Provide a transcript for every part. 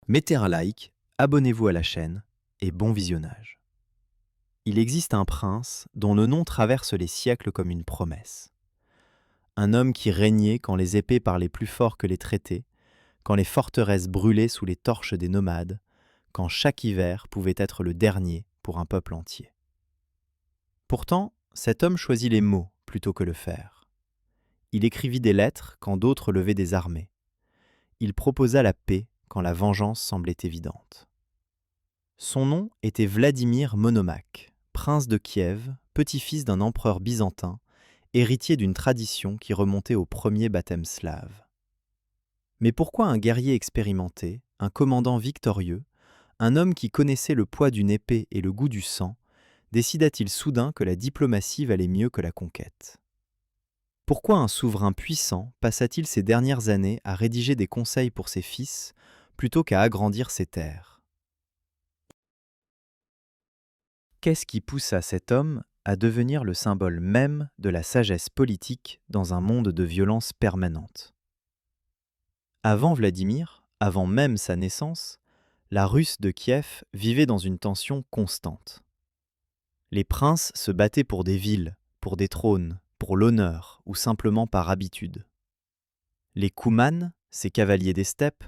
Mettez un like, abonnez-vous à la chaîne et bon visionnage. Il existe un prince dont le nom traverse les siècles comme une promesse. Un homme qui régnait quand les épées parlaient plus fort que les traités, quand les forteresses brûlaient sous les torches des nomades, quand chaque hiver pouvait être le dernier pour un peuple entier. Pourtant, cet homme choisit les mots plutôt que le faire. Il écrivit des lettres quand d'autres levaient des armées. Il proposa la paix quand la vengeance semblait évidente. Son nom était Vladimir Monomaque, prince de Kiev, petit-fils d'un empereur byzantin, héritier d'une tradition qui remontait au premier baptême slave. Mais pourquoi un guerrier expérimenté, un commandant victorieux, un homme qui connaissait le poids d'une épée et le goût du sang, décida-t-il soudain que la diplomatie valait mieux que la conquête ? Pourquoi un souverain puissant passa-t-il ses dernières années à rédiger des conseils pour ses fils plutôt qu'à agrandir ses terres ? Qu'est-ce qui poussa cet homme à devenir le symbole même de la sagesse politique dans un monde de violence permanente ? Avant Vladimir, avant même sa naissance, la Russe de Kiev vivait dans une tension constante. Les princes se battaient pour des villes, pour des trônes, pour l'honneur ou simplement par habitude. Les Koumanes, ces cavaliers des steppes,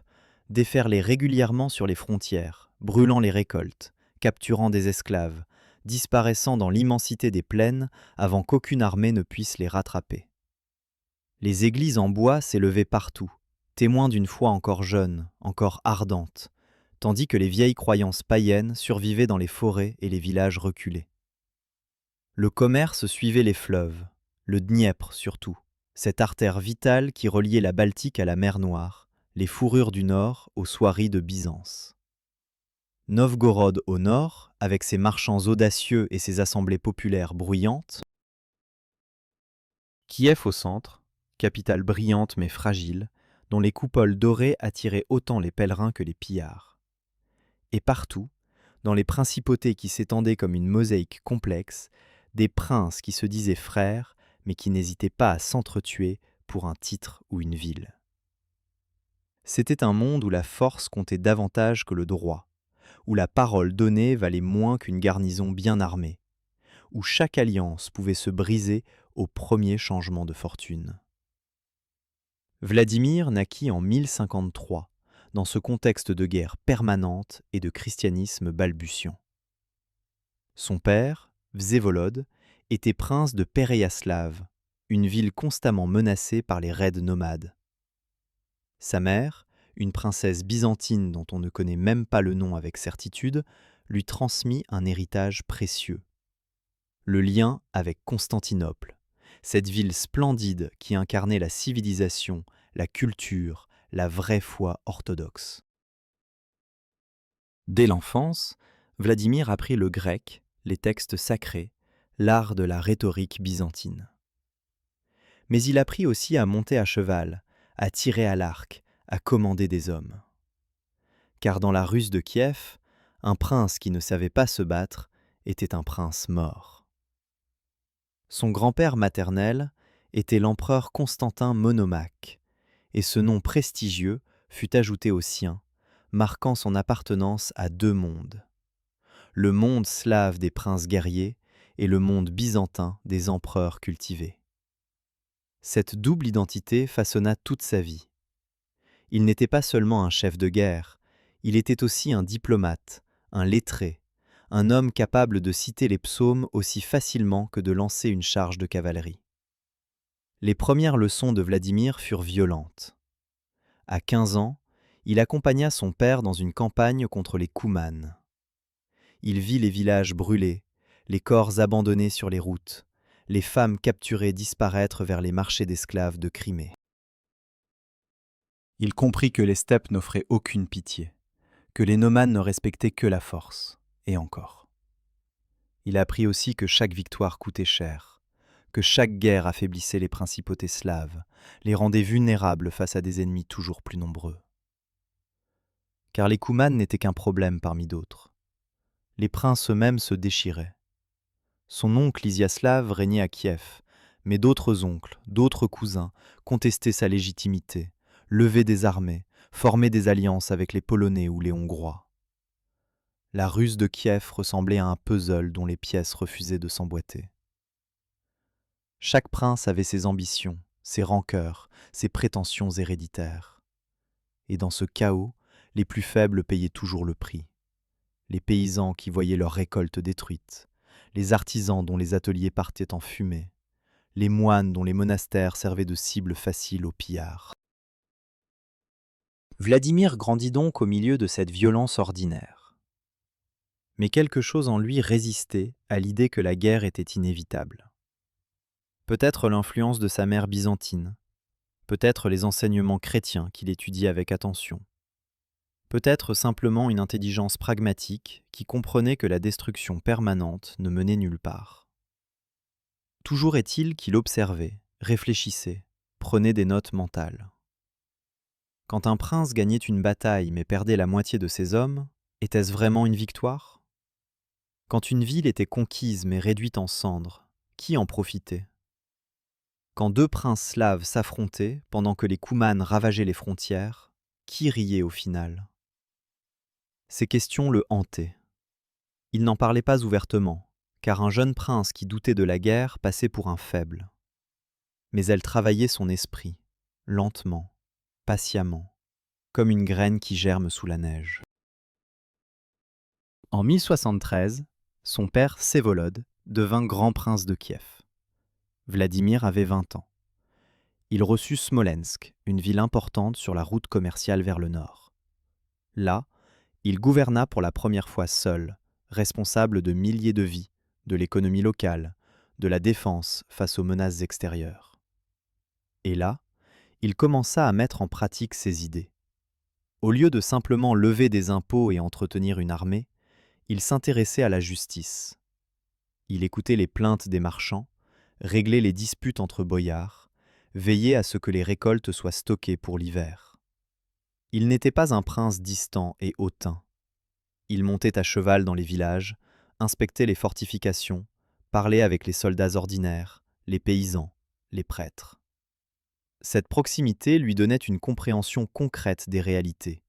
déferlaient régulièrement sur les frontières, brûlant les récoltes, capturant des esclaves, disparaissant dans l'immensité des plaines avant qu'aucune armée ne puisse les rattraper. Les églises en bois s'élevaient partout, témoins d'une foi encore jeune, encore ardente, tandis que les vieilles croyances païennes survivaient dans les forêts et les villages reculés. Le commerce suivait les fleuves, le Dniepr surtout, cette artère vitale qui reliait la Baltique à la mer Noire, les fourrures du Nord aux soieries de Byzance. Novgorod au nord, avec ses marchands audacieux et ses assemblées populaires bruyantes. Kiev au centre, capitale brillante mais fragile, dont les coupoles dorées attiraient autant les pèlerins que les pillards. Et partout, dans les principautés qui s'étendaient comme une mosaïque complexe, des princes qui se disaient frères, mais qui n'hésitaient pas à s'entretuer pour un titre ou une ville. C'était un monde où la force comptait davantage que le droit, où la parole donnée valait moins qu'une garnison bien armée, où chaque alliance pouvait se briser au premier changement de fortune. Vladimir naquit en 1053, dans ce contexte de guerre permanente et de christianisme balbutiant. Son père, Vsevolod, était prince de Péréaslav, une ville constamment menacée par les raids nomades. Sa mère, une princesse byzantine dont on ne connaît même pas le nom avec certitude, lui transmit un héritage précieux. Le lien avec Constantinople, cette ville splendide qui incarnait la civilisation, la culture, la vraie foi orthodoxe. Dès l'enfance, Vladimir apprit le grec, les textes sacrés, l'art de la rhétorique byzantine. Mais il apprit aussi à monter à cheval, à tirer à l'arc, à commander des hommes. Car dans la Russe de Kiev, un prince qui ne savait pas se battre était un prince mort. Son grand-père maternel était l'empereur Constantin Monomaque, et ce nom prestigieux fut ajouté au sien, marquant son appartenance à deux mondes. Le monde slave des princes guerriers et le monde byzantin des empereurs cultivés. Cette double identité façonna toute sa vie. Il n'était pas seulement un chef de guerre, il était aussi un diplomate, un lettré, un homme capable de citer les psaumes aussi facilement que de lancer une charge de cavalerie. Les premières leçons de Vladimir furent violentes. À 15 ans, il accompagna son père dans une campagne contre les Koumanes. Il vit les villages brûlés, les corps abandonnés sur les routes, les femmes capturées disparaître vers les marchés d'esclaves de Crimée. Il comprit que les steppes n'offraient aucune pitié, que les nomades ne respectaient que la force, et encore. Il apprit aussi que chaque victoire coûtait cher, que chaque guerre affaiblissait les principautés slaves, les rendait vulnérables face à des ennemis toujours plus nombreux. Car les Koumanes n'étaient qu'un problème parmi d'autres. Les princes eux-mêmes se déchiraient. Son oncle Iziaslav régnait à Kiev, mais d'autres oncles, d'autres cousins contestaient sa légitimité, levaient des armées, former des alliances avec les Polonais ou les Hongrois. La Russe de Kiev ressemblait à un puzzle dont les pièces refusaient de s'emboîter. Chaque prince avait ses ambitions, ses rancœurs, ses prétentions héréditaires. Et dans ce chaos, les plus faibles payaient toujours le prix. Les paysans qui voyaient leurs récoltes détruites, les artisans dont les ateliers partaient en fumée, les moines dont les monastères servaient de cible facile aux pillards. Vladimir grandit donc au milieu de cette violence ordinaire. Mais quelque chose en lui résistait à l'idée que la guerre était inévitable. Peut-être l'influence de sa mère byzantine, peut-être les enseignements chrétiens qu'il étudiait avec attention, peut-être simplement une intelligence pragmatique qui comprenait que la destruction permanente ne menait nulle part. Toujours est-il qu'il observait, réfléchissait, prenait des notes mentales. Quand un prince gagnait une bataille mais perdait la moitié de ses hommes, était-ce vraiment une victoire ? Quand une ville était conquise mais réduite en cendres, qui en profitait ? Quand deux princes slaves s'affrontaient pendant que les Koumanes ravageaient les frontières, qui riait au final ? Ces questions le hantaient. Il n'en parlait pas ouvertement, car un jeune prince qui doutait de la guerre passait pour un faible. Mais elle travaillait son esprit, lentement, patiemment, comme une graine qui germe sous la neige. En 1073, son père Vsévolod devint grand prince de Kiev. Vladimir avait 20 ans. Il reçut Smolensk, une ville importante sur la route commerciale vers le nord. Là, il gouverna pour la première fois seul, responsable de milliers de vies, de l'économie locale, de la défense face aux menaces extérieures. Et là, il commença à mettre en pratique ses idées. Au lieu de simplement lever des impôts et entretenir une armée, il s'intéressait à la justice. Il écoutait les plaintes des marchands, réglait les disputes entre boyards, veillait à ce que les récoltes soient stockées pour l'hiver. Il n'était pas un prince distant et hautain. Il montait à cheval dans les villages, inspectait les fortifications, parlait avec les soldats ordinaires, les paysans, les prêtres. Cette proximité lui donnait une compréhension concrète des réalités.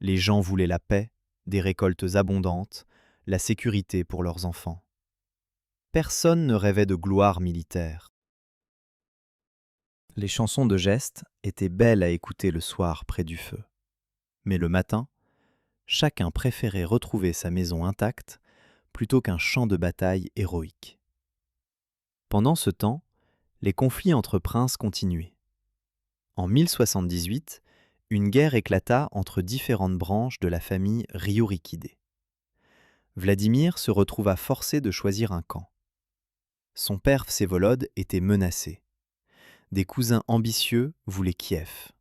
Les gens voulaient la paix, des récoltes abondantes, la sécurité pour leurs enfants. Personne ne rêvait de gloire militaire. Les chansons de geste étaient belles à écouter le soir près du feu. Mais le matin, chacun préférait retrouver sa maison intacte plutôt qu'un champ de bataille héroïque. Pendant ce temps, les conflits entre princes continuaient. En 1078, une guerre éclata entre différentes branches de la famille Riurikidé. Vladimir se retrouva forcé de choisir un camp. Son père Vsévolod était menacé. Des cousins ambitieux voulaient Kiev.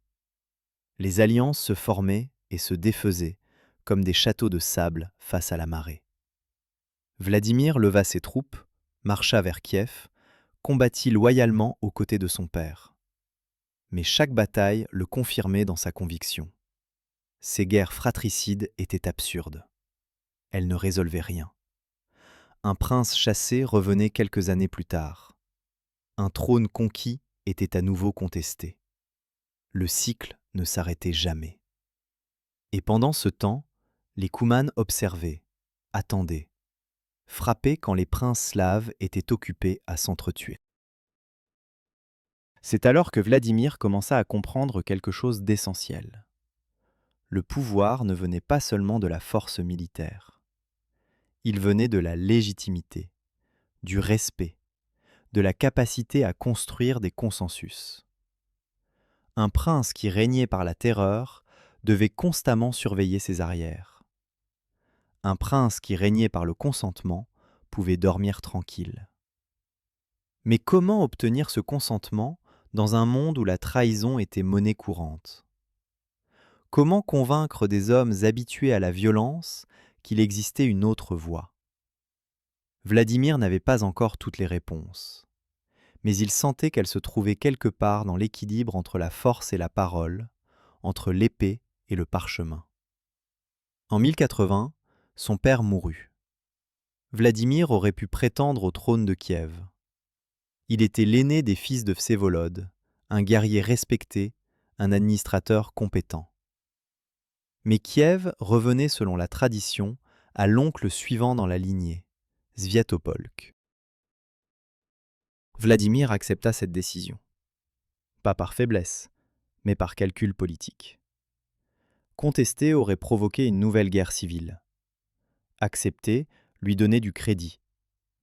Les alliances se formaient et se défaisaient comme des châteaux de sable face à la marée. Vladimir leva ses troupes, marcha vers Kiev, combattit loyalement aux côtés de son père. Mais chaque bataille le confirmait dans sa conviction. Ces guerres fratricides étaient absurdes. Elles ne résolvaient rien. Un prince chassé revenait quelques années plus tard. Un trône conquis était à nouveau contesté. Le cycle ne s'arrêtait jamais. Et pendant ce temps, les Koumanes observaient, attendaient, frappaient quand les princes slaves étaient occupés à s'entretuer. C'est alors que Vladimir commença à comprendre quelque chose d'essentiel. Le pouvoir ne venait pas seulement de la force militaire. Il venait de la légitimité, du respect, de la capacité à construire des consensus. Un prince qui régnait par la terreur devait constamment surveiller ses arrières. Un prince qui régnait par le consentement pouvait dormir tranquille. Mais comment obtenir ce consentement dans un monde où la trahison était monnaie courante ? Comment convaincre des hommes habitués à la violence qu'il existait une autre voie ? Vladimir n'avait pas encore toutes les réponses, mais il sentait qu'elles se trouvaient quelque part dans l'équilibre entre la force et la parole, entre l'épée et le parchemin. En 1080, son père mourut. Vladimir aurait pu prétendre au trône de Kiev. Il était l'aîné des fils de Vsévolod, un guerrier respecté, un administrateur compétent. Mais Kiev revenait selon la tradition à l'oncle suivant dans la lignée, Sviatopolk. Vladimir accepta cette décision. Pas par faiblesse, mais par calcul politique. Contester aurait provoqué une nouvelle guerre civile. Accepter lui donnait du crédit,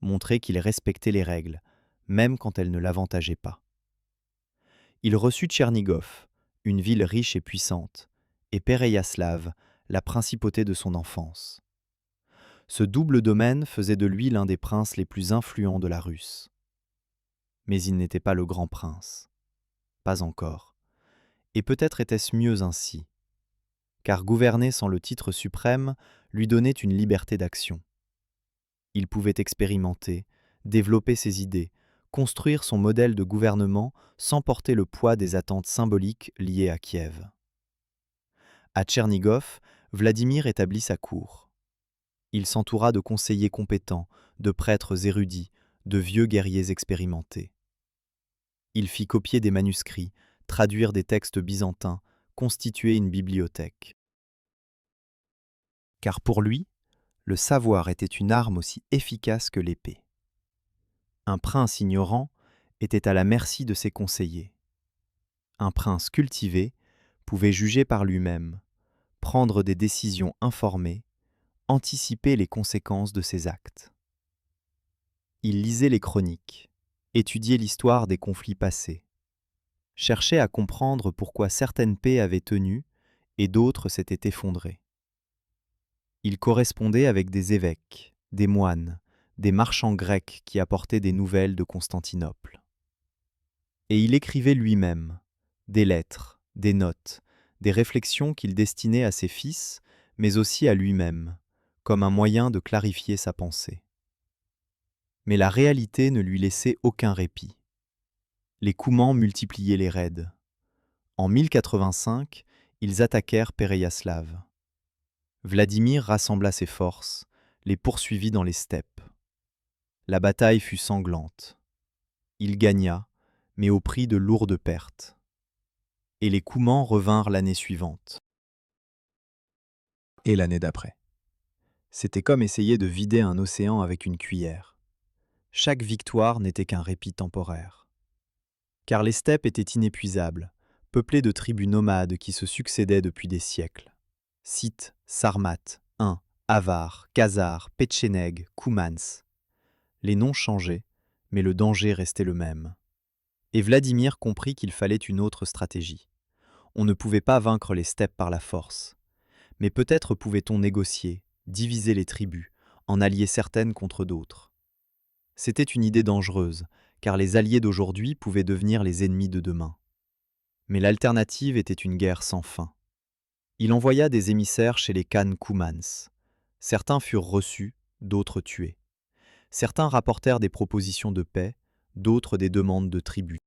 montrer qu'il respectait les règles, même quand elles ne l'avantageaient pas. Il reçut Tchernigov, une ville riche et puissante, et Pereyaslav, la principauté de son enfance. Ce double domaine faisait de lui l'un des princes les plus influents de la Russe. Mais il n'était pas le grand prince. Pas encore. Et peut-être était-ce mieux ainsi, car gouverner sans le titre suprême lui donnait une liberté d'action. Il pouvait expérimenter, développer ses idées, construire son modèle de gouvernement sans porter le poids des attentes symboliques liées à Kiev. À Tchernigov, Vladimir établit sa cour. Il s'entoura de conseillers compétents, de prêtres érudits, de vieux guerriers expérimentés. Il fit copier des manuscrits, traduire des textes byzantins, constituer une bibliothèque. Car pour lui, le savoir était une arme aussi efficace que l'épée. Un prince ignorant était à la merci de ses conseillers. Un prince cultivé pouvait juger par lui-même, prendre des décisions informées, anticiper les conséquences de ses actes. Il lisait les chroniques, étudiait l'histoire des conflits passés, cherchait à comprendre pourquoi certaines paix avaient tenu et d'autres s'étaient effondrées. Il correspondait avec des évêques, des moines, des marchands grecs qui apportaient des nouvelles de Constantinople. Et il écrivait lui-même des lettres, des notes, des réflexions qu'il destinait à ses fils, mais aussi à lui-même, comme un moyen de clarifier sa pensée. Mais la réalité ne lui laissait aucun répit. Les Coumans multipliaient les raids. En 1085, ils attaquèrent Pereyaslav. Vladimir rassembla ses forces, les poursuivit dans les steppes. La bataille fut sanglante. Il gagna, mais au prix de lourdes pertes. Et les Coumans revinrent l'année suivante. Et l'année d'après. C'était comme essayer de vider un océan avec une cuillère. Chaque victoire n'était qu'un répit temporaire. Car les steppes étaient inépuisables, peuplées de tribus nomades qui se succédaient depuis des siècles. Scythes, Sarmates, Huns, Avars, Khazars, Petchénègues, Koumans. Les noms changeaient, mais le danger restait le même. Et Vladimir comprit qu'il fallait une autre stratégie. On ne pouvait pas vaincre les steppes par la force. Mais peut-être pouvait-on négocier, diviser les tribus, en allier certaines contre d'autres. C'était une idée dangereuse, car les alliés d'aujourd'hui pouvaient devenir les ennemis de demain. Mais l'alternative était une guerre sans fin. Il envoya des émissaires chez les Khan Koumans. Certains furent reçus, d'autres tués. Certains rapportèrent des propositions de paix, d'autres des demandes de tribut.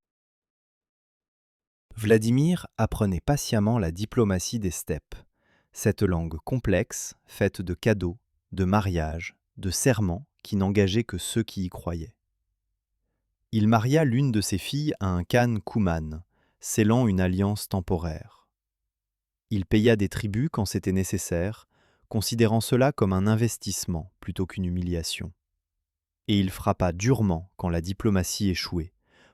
Vladimir apprenait patiemment la diplomatie des steppes, cette langue complexe, faite de cadeaux, de mariages, de serments qui n'engageaient que ceux qui y croyaient. Il maria l'une de ses filles à un Khan Kouman, scellant une alliance temporaire. Il paya des tributs quand c'était nécessaire, considérant cela comme un investissement plutôt qu'une humiliation. Et il frappa durement quand la diplomatie échouait,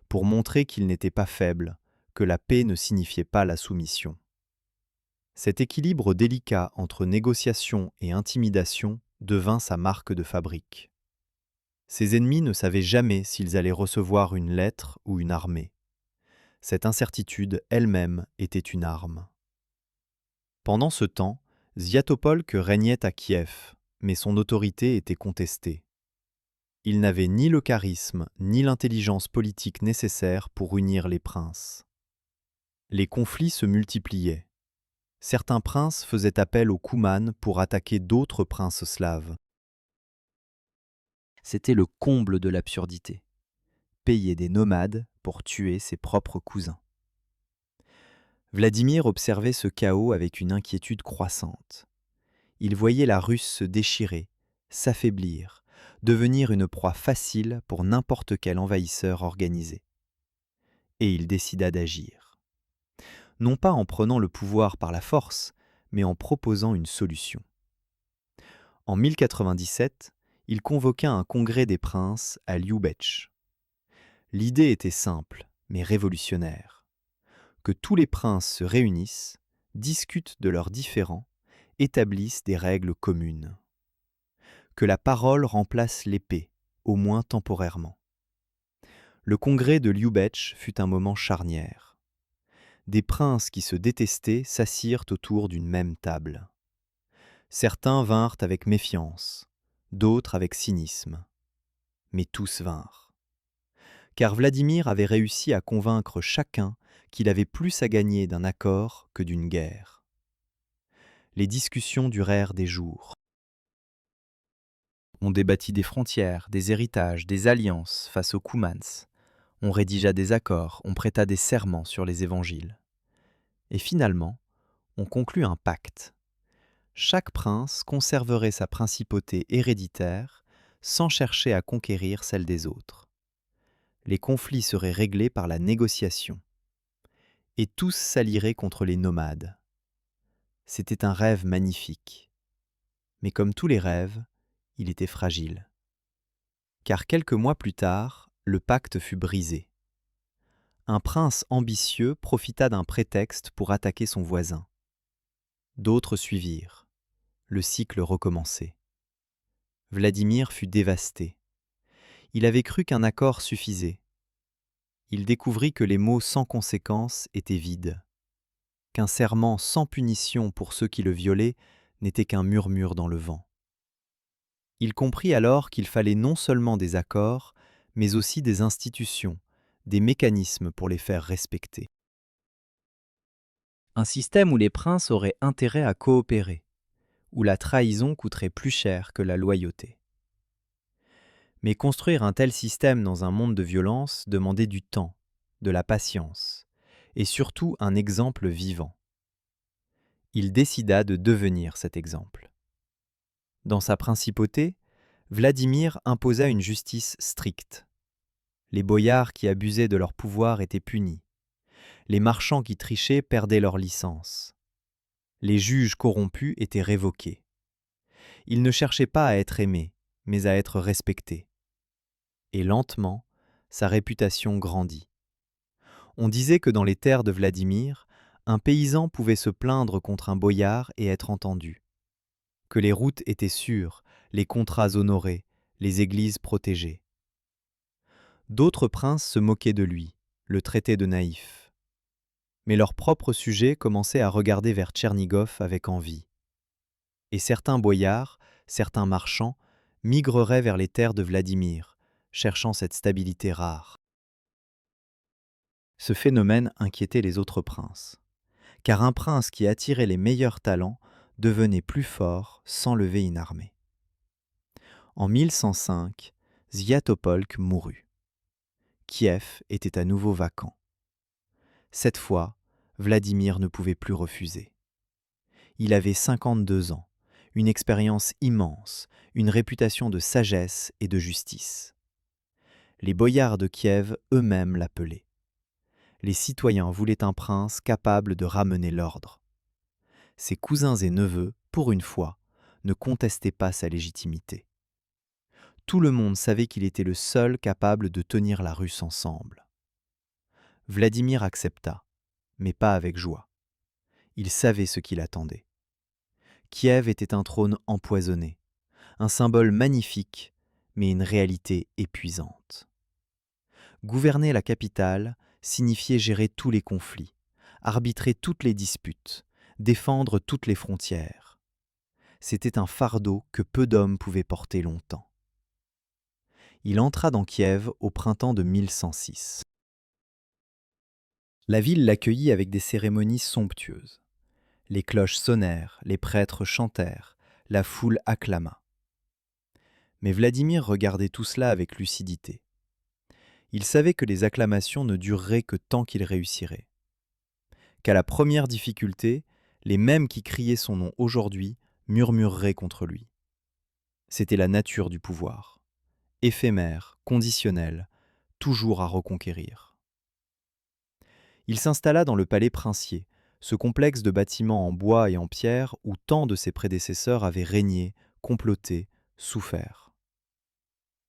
pour montrer qu'il n'était pas faible, que la paix ne signifiait pas la soumission. Cet équilibre délicat entre négociation et intimidation devint sa marque de fabrique. Ses ennemis ne savaient jamais s'ils allaient recevoir une lettre ou une armée. Cette incertitude elle-même était une arme. Pendant ce temps, Sviatopolk régnait à Kiev, mais son autorité était contestée. Il n'avait ni le charisme ni l'intelligence politique nécessaires pour unir les princes. Les conflits se multipliaient. Certains princes faisaient appel aux Koumans pour attaquer d'autres princes slaves. C'était le comble de l'absurdité. Payer des nomades pour tuer ses propres cousins. Vladimir observait ce chaos avec une inquiétude croissante. Il voyait la Russe se déchirer, s'affaiblir, devenir une proie facile pour n'importe quel envahisseur organisé. Et il décida d'agir. Non pas en prenant le pouvoir par la force, mais en proposant une solution. En 1097, il convoqua un congrès des princes à Ljubeć. L'idée était simple, mais révolutionnaire. Que tous les princes se réunissent, discutent de leurs différends, établissent des règles communes. Que la parole remplace l'épée, au moins temporairement. Le congrès de Ljubeć fut un moment charnière. Des princes qui se détestaient s'assirent autour d'une même table. Certains vinrent avec méfiance, d'autres avec cynisme. Mais tous vinrent. Car Vladimir avait réussi à convaincre chacun qu'il avait plus à gagner d'un accord que d'une guerre. Les discussions durèrent des jours. On débattit des frontières, des héritages, des alliances face aux Coumans. On rédigea des accords, on prêta des serments sur les évangiles. Et finalement, on conclut un pacte. Chaque prince conserverait sa principauté héréditaire sans chercher à conquérir celle des autres. Les conflits seraient réglés par la négociation. Et tous s'allieraient contre les nomades. C'était un rêve magnifique. Mais comme tous les rêves, il était fragile. Car quelques mois plus tard, le pacte fut brisé. Un prince ambitieux profita d'un prétexte pour attaquer son voisin. D'autres suivirent. Le cycle recommençait. Vladimir fut dévasté. Il avait cru qu'un accord suffisait. Il découvrit que les mots sans conséquence étaient vides, qu'un serment sans punition pour ceux qui le violaient n'était qu'un murmure dans le vent. Il comprit alors qu'il fallait non seulement des accords, mais aussi des institutions, des mécanismes pour les faire respecter. Un système où les princes auraient intérêt à coopérer, où la trahison coûterait plus cher que la loyauté. Mais construire un tel système dans un monde de violence demandait du temps, de la patience, et surtout un exemple vivant. Il décida de devenir cet exemple. Dans sa principauté, Vladimir imposa une justice stricte. Les boyards qui abusaient de leur pouvoir étaient punis. Les marchands qui trichaient perdaient leur licence. Les juges corrompus étaient révoqués. Ils ne cherchaient pas à être aimés, mais à être respectés. Et lentement, sa réputation grandit. On disait que dans les terres de Vladimir, un paysan pouvait se plaindre contre un boyard et être entendu. Que les routes étaient sûres, les contrats honorés, les églises protégées. D'autres princes se moquaient de lui, le traitaient de naïf. Mais leurs propres sujets commençaient à regarder vers Tchernigov avec envie. Et certains boyards, certains marchands, migreraient vers les terres de Vladimir, cherchant cette stabilité rare. Ce phénomène inquiétait les autres princes, car un prince qui attirait les meilleurs talents devenait plus fort sans lever une armée. En 1105, Sviatopolk mourut. Kiev était à nouveau vacant. Cette fois, Vladimir ne pouvait plus refuser. Il avait 52 ans, une expérience immense, une réputation de sagesse et de justice. Les boyards de Kiev eux-mêmes l'appelaient. Les citoyens voulaient un prince capable de ramener l'ordre. Ses cousins et neveux, pour une fois, ne contestaient pas sa légitimité. Tout le monde savait qu'il était le seul capable de tenir la Russe ensemble. Vladimir accepta, mais pas avec joie. Il savait ce qui l'attendait. Kiev était un trône empoisonné, un symbole magnifique, mais une réalité épuisante. Gouverner la capitale signifiait gérer tous les conflits, arbitrer toutes les disputes, défendre toutes les frontières. C'était un fardeau que peu d'hommes pouvaient porter longtemps. Il entra dans Kiev au printemps de 1106. La ville l'accueillit avec des cérémonies somptueuses. Les cloches sonnèrent, les prêtres chantèrent, la foule acclama. Mais Vladimir regardait tout cela avec lucidité. Il savait que les acclamations ne dureraient que tant qu'il réussirait. Qu'à la première difficulté, les mêmes qui criaient son nom aujourd'hui murmureraient contre lui. C'était la nature du pouvoir. Éphémère, conditionnel, toujours à reconquérir. Il s'installa dans le palais princier, Ce complexe de bâtiments en bois et en pierre où tant de ses prédécesseurs avaient régné, comploté, souffert.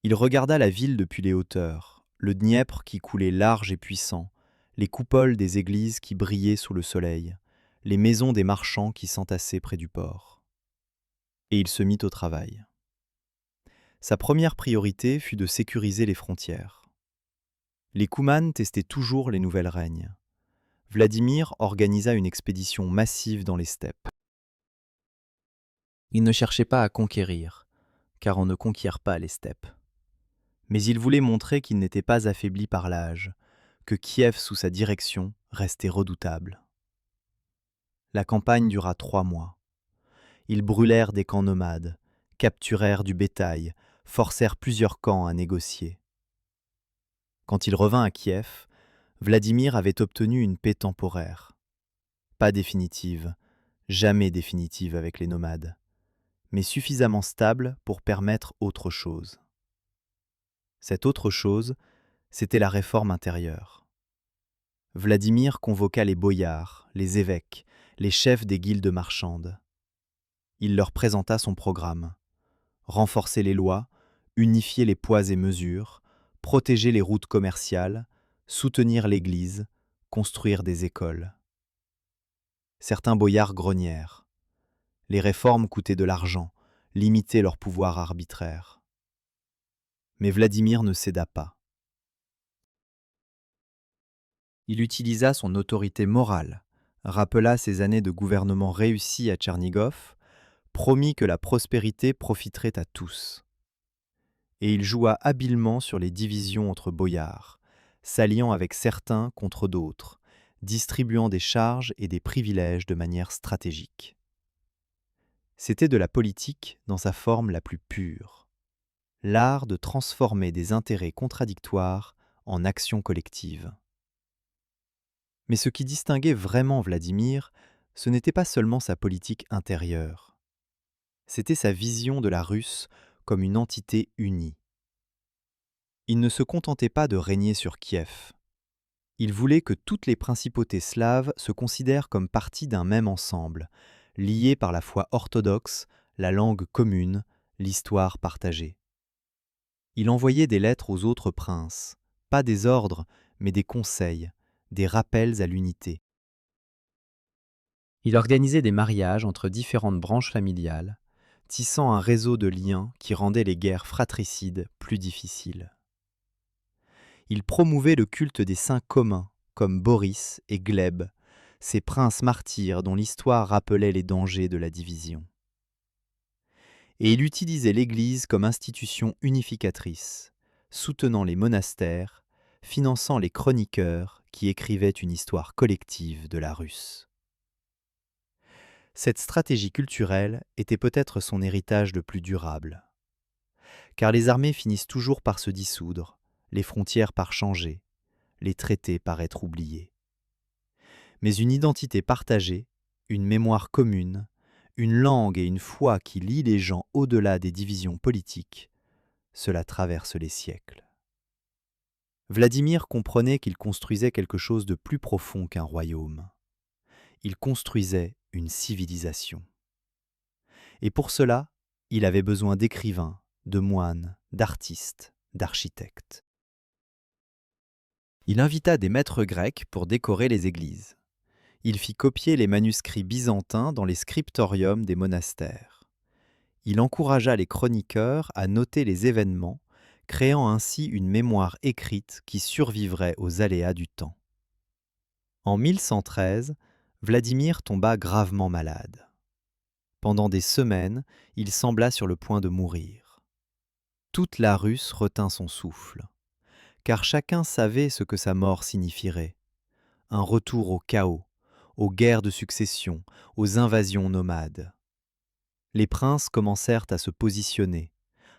Il regarda la ville depuis les hauteurs, le Dniepr qui coulait large et puissant, les coupoles des églises qui brillaient sous le soleil, les maisons des marchands qui s'entassaient près du port. Et il se mit au travail. Sa première priorité fut de sécuriser les frontières. Les Koumans testaient toujours les nouvelles règnes. Vladimir organisa une expédition massive dans les steppes. Il ne cherchait pas à conquérir, car on ne conquiert pas les steppes. Mais il voulait montrer qu'il n'était pas affaibli par l'âge, que Kiev sous sa direction restait redoutable. La campagne dura 3 mois. Ils brûlèrent des camps nomades, capturèrent du bétail, forcèrent plusieurs camps à négocier. Quand il revint à Kiev, Vladimir avait obtenu une paix temporaire. Pas définitive, jamais définitive avec les nomades, mais suffisamment stable pour permettre autre chose. Cette autre chose, c'était la réforme intérieure. Vladimir convoqua les boyards, les évêques, les chefs des guildes marchandes. Il leur présenta son programme. Renforcer les lois, unifier les poids et mesures, protéger les routes commerciales, soutenir l'Église, construire des écoles. Certains boyards grognèrent. Les réformes coûtaient de l'argent, limitaient leur pouvoir arbitraire. Mais Vladimir ne céda pas. Il utilisa son autorité morale, rappela ses années de gouvernement réussi à Tchernigov, promit que la prospérité profiterait à tous. Et il joua habilement sur les divisions entre boyards, s'alliant avec certains contre d'autres, distribuant des charges et des privilèges de manière stratégique. C'était de la politique dans sa forme la plus pure, l'art de transformer des intérêts contradictoires en actions collectives. Mais ce qui distinguait vraiment Vladimir, ce n'était pas seulement sa politique intérieure. C'était sa vision de la Russe comme une entité unie. Il ne se contentait pas de régner sur Kiev. Il voulait que toutes les principautés slaves se considèrent comme partie d'un même ensemble, liées par la foi orthodoxe, la langue commune, l'histoire partagée. Il envoyait des lettres aux autres princes, pas des ordres, mais des conseils, des rappels à l'unité. Il organisait des mariages entre différentes branches familiales, tissant un réseau de liens qui rendait les guerres fratricides plus difficiles. Il promouvait le culte des saints communs, comme Boris et Gleb, ces princes martyrs dont l'histoire rappelait les dangers de la division. Et il utilisait l'Église comme institution unificatrice, soutenant les monastères, finançant les chroniqueurs qui écrivaient une histoire collective de la Russe. Cette stratégie culturelle était peut-être son héritage le plus durable. Car les armées finissent toujours par se dissoudre, les frontières par changer, les traités par être oubliés. Mais une identité partagée, une mémoire commune, une langue et une foi qui lient les gens au-delà des divisions politiques, cela traverse les siècles. Vladimir comprenait qu'il construisait quelque chose de plus profond qu'un royaume. Il construisait une civilisation. Et pour cela, il avait besoin d'écrivains, de moines, d'artistes, d'architectes. Il invita des maîtres grecs pour décorer les églises. Il fit copier les manuscrits byzantins dans les scriptoriums des monastères. Il encouragea les chroniqueurs à noter les événements, créant ainsi une mémoire écrite qui survivrait aux aléas du temps. En 1113, Vladimir tomba gravement malade. Pendant des semaines, il sembla sur le point de mourir. Toute la Russe retint son souffle, car chacun savait ce que sa mort signifierait. Un retour au chaos, aux guerres de succession, aux invasions nomades. Les princes commencèrent à se positionner,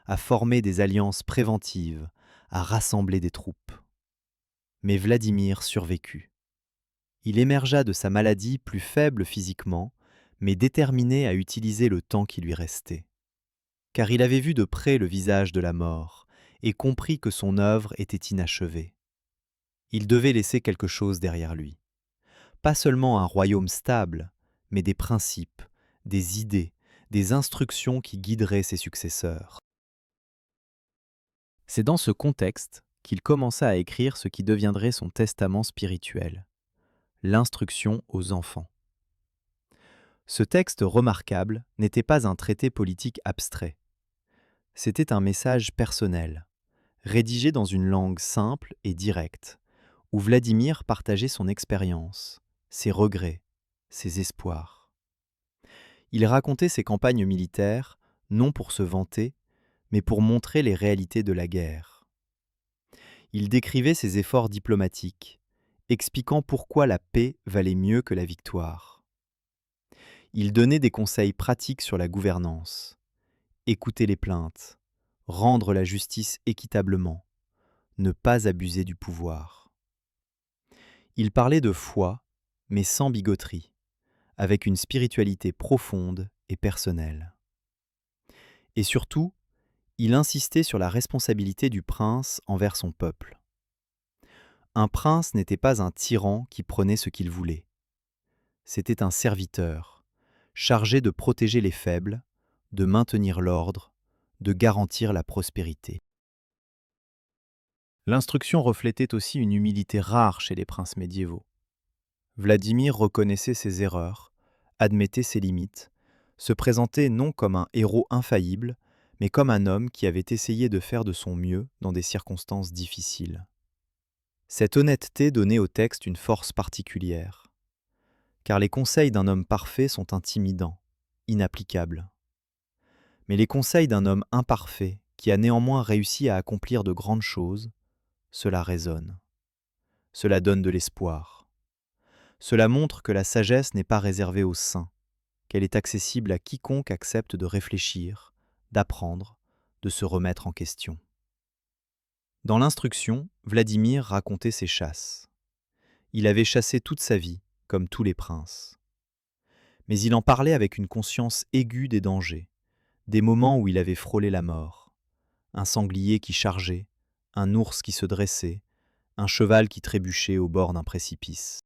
à former des alliances préventives, à rassembler des troupes. Mais Vladimir survécut. Il émergea de sa maladie plus faible physiquement, mais déterminé à utiliser le temps qui lui restait. Car il avait vu de près le visage de la mort et compris que son œuvre était inachevée. Il devait laisser quelque chose derrière lui. pas seulement un royaume stable, mais des principes, des idées, des instructions qui guideraient ses successeurs. C'est dans ce contexte qu'il commença à écrire ce qui deviendrait son testament spirituel, l'instruction aux enfants. Ce texte remarquable n'était pas un traité politique abstrait. C'était un message personnel, rédigé dans une langue simple et directe, où Vladimir partageait son expérience, ses regrets, ses espoirs. Il racontait ses campagnes militaires, non pour se vanter, mais pour montrer les réalités de la guerre. Il décrivait ses efforts diplomatiques, expliquant pourquoi la paix valait mieux que la victoire. Il donnait des conseils pratiques sur la gouvernance, écouter les plaintes, rendre la justice équitablement, ne pas abuser du pouvoir. Il parlait de foi, mais sans bigoterie, avec une spiritualité profonde et personnelle. Et surtout, il insistait sur la responsabilité du prince envers son peuple. Un prince n'était pas un tyran qui prenait ce qu'il voulait. C'était un serviteur, chargé de protéger les faibles, de maintenir l'ordre, de garantir la prospérité. L'instruction reflétait aussi une humilité rare chez les princes médiévaux. Vladimir reconnaissait ses erreurs, admettait ses limites, se présentait non comme un héros infaillible, mais comme un homme qui avait essayé de faire de son mieux dans des circonstances difficiles. Cette honnêteté donnait au texte une force particulière, car les conseils d'un homme parfait sont intimidants, inapplicables. Mais les conseils d'un homme imparfait, qui a néanmoins réussi à accomplir de grandes choses, cela résonne. Cela donne de l'espoir. Cela montre que la sagesse n'est pas réservée aux saints, qu'elle est accessible à quiconque accepte de réfléchir, d'apprendre, de se remettre en question. Dans l'instruction, Vladimir racontait ses chasses. Il avait chassé toute sa vie, comme tous les princes. Mais il en parlait avec une conscience aiguë des dangers, des moments où il avait frôlé la mort. Un sanglier qui chargeait, un ours qui se dressait, un cheval qui trébuchait au bord d'un précipice.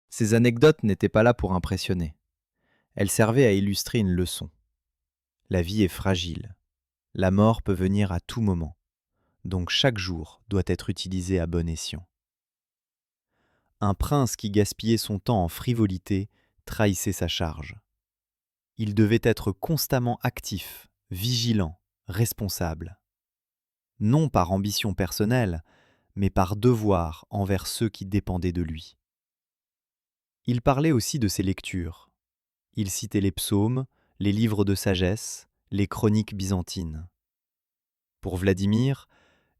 Ces anecdotes n'étaient pas là pour impressionner. Elles servaient à illustrer une leçon. La vie est fragile. La mort peut venir à tout moment. Donc chaque jour doit être utilisé à bon escient. Un prince qui gaspillait son temps en frivolité trahissait sa charge. Il devait être constamment actif, vigilant, responsable. Non par ambition personnelle, mais par devoir envers ceux qui dépendaient de lui. Il parlait aussi de ses lectures. Il citait les psaumes, les livres de sagesse, les chroniques byzantines. Pour Vladimir,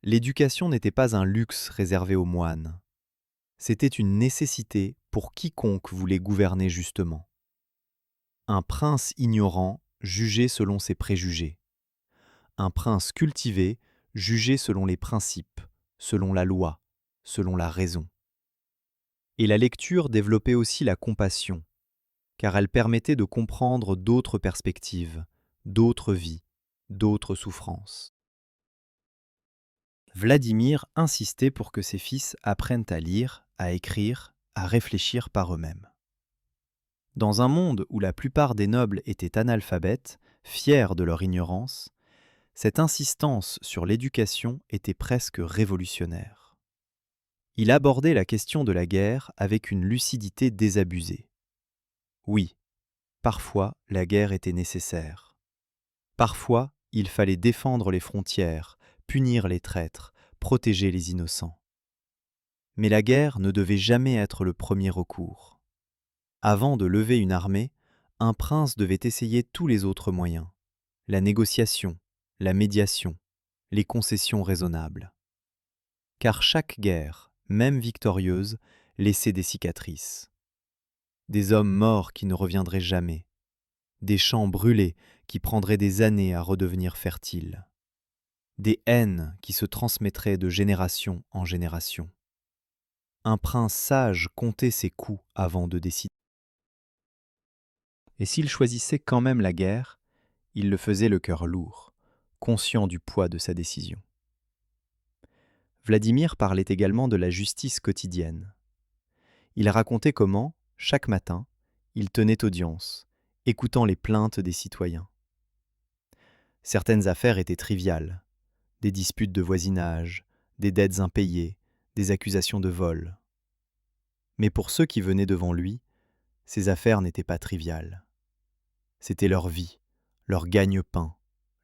l'éducation n'était pas un luxe réservé aux moines. C'était une nécessité pour quiconque voulait gouverner justement. Un prince ignorant jugé selon ses préjugés. Un prince cultivé jugé selon les principes, selon la loi, selon la raison. Et la lecture développait aussi la compassion, car elle permettait de comprendre d'autres perspectives, d'autres vies, d'autres souffrances. Vladimir insistait pour que ses fils apprennent à lire, à écrire, à réfléchir par eux-mêmes. Dans un monde où la plupart des nobles étaient analphabètes, fiers de leur ignorance, cette insistance sur l'éducation était presque révolutionnaire. Il abordait la question de la guerre avec une lucidité désabusée. Oui, parfois la guerre était nécessaire. Parfois, il fallait défendre les frontières, punir les traîtres, protéger les innocents. Mais la guerre ne devait jamais être le premier recours. Avant de lever une armée, un prince devait essayer tous les autres moyens. La négociation, la médiation, les concessions raisonnables. Car chaque guerre, même victorieuse, laissait des cicatrices. Des hommes morts qui ne reviendraient jamais. Des champs brûlés qui prendraient des années à redevenir fertiles. Des haines qui se transmettraient de génération en génération. Un prince sage comptait ses coups avant de décider. Et s'il choisissait quand même la guerre, il le faisait le cœur lourd, conscient du poids de sa décision. Vladimir parlait également de la justice quotidienne. Il racontait comment, chaque matin, il tenait audience, écoutant les plaintes des citoyens. Certaines affaires étaient triviales, des disputes de voisinage, des dettes impayées, des accusations de vol. Mais pour ceux qui venaient devant lui, ces affaires n'étaient pas triviales. C'était leur vie, leur gagne-pain,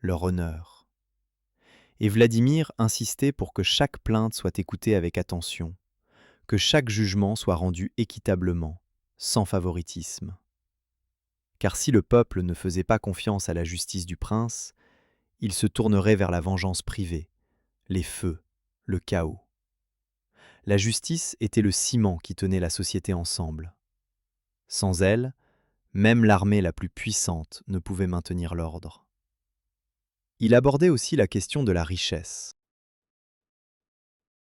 leur honneur. Et Vladimir insistait pour que chaque plainte soit écoutée avec attention, que chaque jugement soit rendu équitablement, sans favoritisme. Car si le peuple ne faisait pas confiance à la justice du prince, il se tournerait vers la vengeance privée, les feux, le chaos. La justice était le ciment qui tenait la société ensemble. Sans elle, même l'armée la plus puissante ne pouvait maintenir l'ordre. Il abordait aussi la question de la richesse.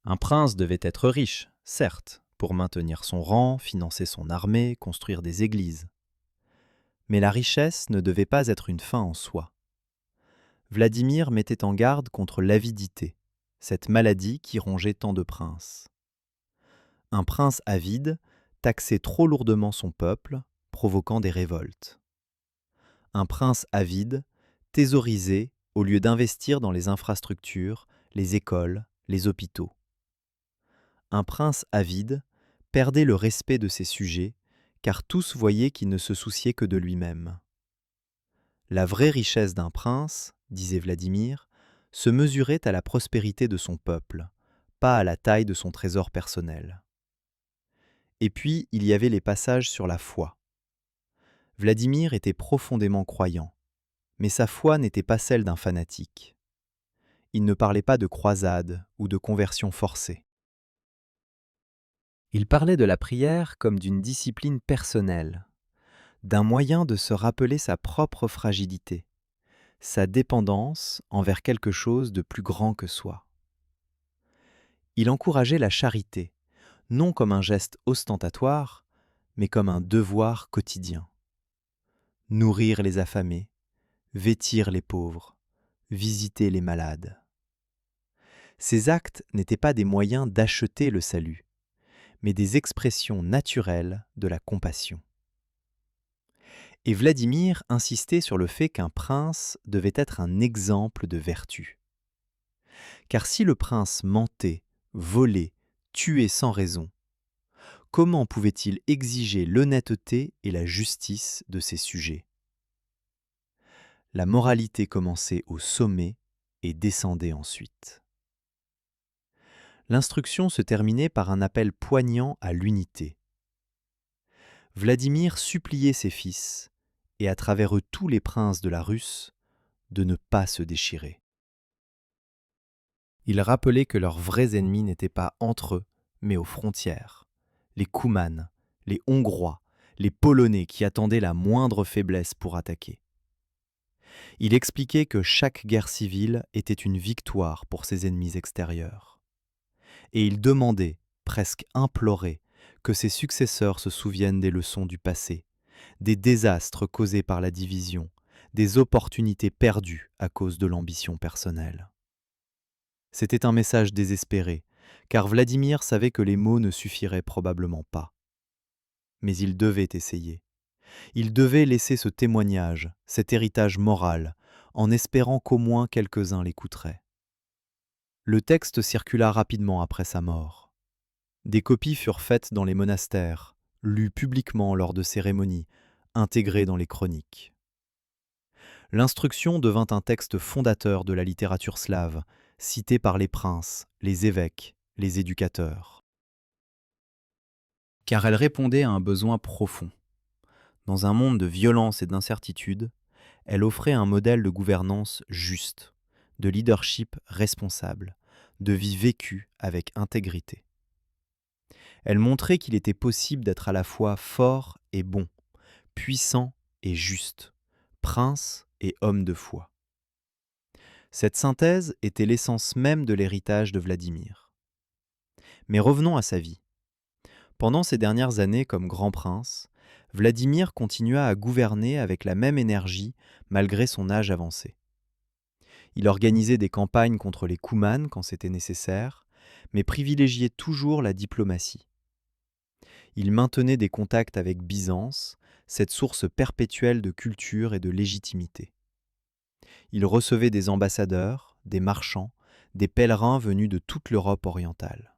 Un prince devait être riche, certes, pour maintenir son rang, financer son armée, construire des églises. Mais la richesse ne devait pas être une fin en soi. Vladimir mettait en garde contre l'avidité, cette maladie qui rongeait tant de princes. Un prince avide taxait trop lourdement son peuple, provoquant des révoltes. Un prince avide thésaurisait au lieu d'investir dans les infrastructures, les écoles, les hôpitaux. Un prince avide perdait le respect de ses sujets, car tous voyaient qu'il ne se souciait que de lui-même. La vraie richesse d'un prince, disait Vladimir, se mesurait à la prospérité de son peuple, pas à la taille de son trésor personnel. Et puis, il y avait les passages sur la foi. Vladimir était profondément croyant, mais sa foi n'était pas celle d'un fanatique. Il ne parlait pas de croisade ou de conversion forcée. Il parlait de la prière comme d'une discipline personnelle, d'un moyen de se rappeler sa propre fragilité, sa dépendance envers quelque chose de plus grand que soi. Il encourageait la charité, non comme un geste ostentatoire, mais comme un devoir quotidien. Nourrir les affamés, vêtir les pauvres, visiter les malades. Ces actes n'étaient pas des moyens d'acheter le salut, mais des expressions naturelles de la compassion. Et Vladimir insistait sur le fait qu'un prince devait être un exemple de vertu. Car si le prince mentait, volait, tuait sans raison, comment pouvait-il exiger l'honnêteté et la justice de ses sujets ? La moralité commençait au sommet et descendait ensuite. L'instruction se terminait par un appel poignant à l'unité. Vladimir suppliait ses fils, et à travers eux tous les princes de la Russe, de ne pas se déchirer. Il rappelait que leurs vrais ennemis n'étaient pas entre eux, mais aux frontières. Les Koumanes, les Hongrois, les Polonais qui attendaient la moindre faiblesse pour attaquer. Il expliquait que chaque guerre civile était une victoire pour ses ennemis extérieurs. Et il demandait, presque implorait, que ses successeurs se souviennent des leçons du passé, des désastres causés par la division, des opportunités perdues à cause de l'ambition personnelle. C'était un message désespéré, car Vladimir savait que les mots ne suffiraient probablement pas. Mais il devait essayer. Il devait laisser ce témoignage, cet héritage moral, en espérant qu'au moins quelques-uns l'écouteraient. Le texte circula rapidement après sa mort. Des copies furent faites dans les monastères, lues publiquement lors de cérémonies, intégrées dans les chroniques. L'instruction devint un texte fondateur de la littérature slave, cité par les princes, les évêques, les éducateurs. Car elle répondait à un besoin profond. Dans un monde de violence et d'incertitude, elle offrait un modèle de gouvernance juste, de leadership responsable, de vie vécue avec intégrité. Elle montrait qu'il était possible d'être à la fois fort et bon, puissant et juste, prince et homme de foi. Cette synthèse était l'essence même de l'héritage de Vladimir. Mais revenons à sa vie. Pendant ses dernières années comme grand prince, Vladimir continua à gouverner avec la même énergie malgré son âge avancé. Il organisait des campagnes contre les Koumanes quand c'était nécessaire, mais privilégiait toujours la diplomatie. Il maintenait des contacts avec Byzance, cette source perpétuelle de culture et de légitimité. Il recevait des ambassadeurs, des marchands, des pèlerins venus de toute l'Europe orientale.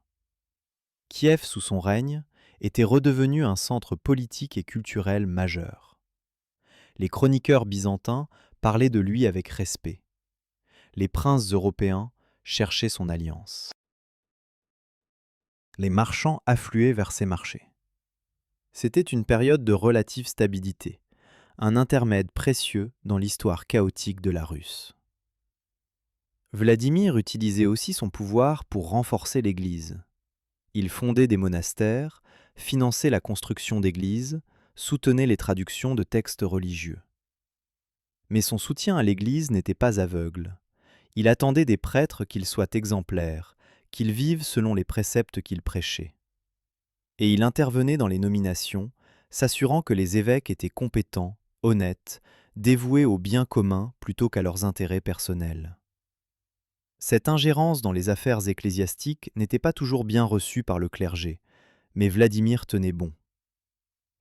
Kiev, sous son règne, était redevenu un centre politique et culturel majeur. Les chroniqueurs byzantins parlaient de lui avec respect. Les princes européens cherchaient son alliance. Les marchands affluaient vers ces marchés. C'était une période de relative stabilité, un intermède précieux dans l'histoire chaotique de la Russe. Vladimir utilisait aussi son pouvoir pour renforcer l'Église. Il fondait des monastères, finançait la construction d'églises, soutenait les traductions de textes religieux. Mais son soutien à l'Église n'était pas aveugle. Il attendait des prêtres qu'ils soient exemplaires, qu'ils vivent selon les préceptes qu'ils prêchaient. Et il intervenait dans les nominations, s'assurant que les évêques étaient compétents, honnêtes, dévoués au bien commun plutôt qu'à leurs intérêts personnels. Cette ingérence dans les affaires ecclésiastiques n'était pas toujours bien reçue par le clergé, mais Vladimir tenait bon.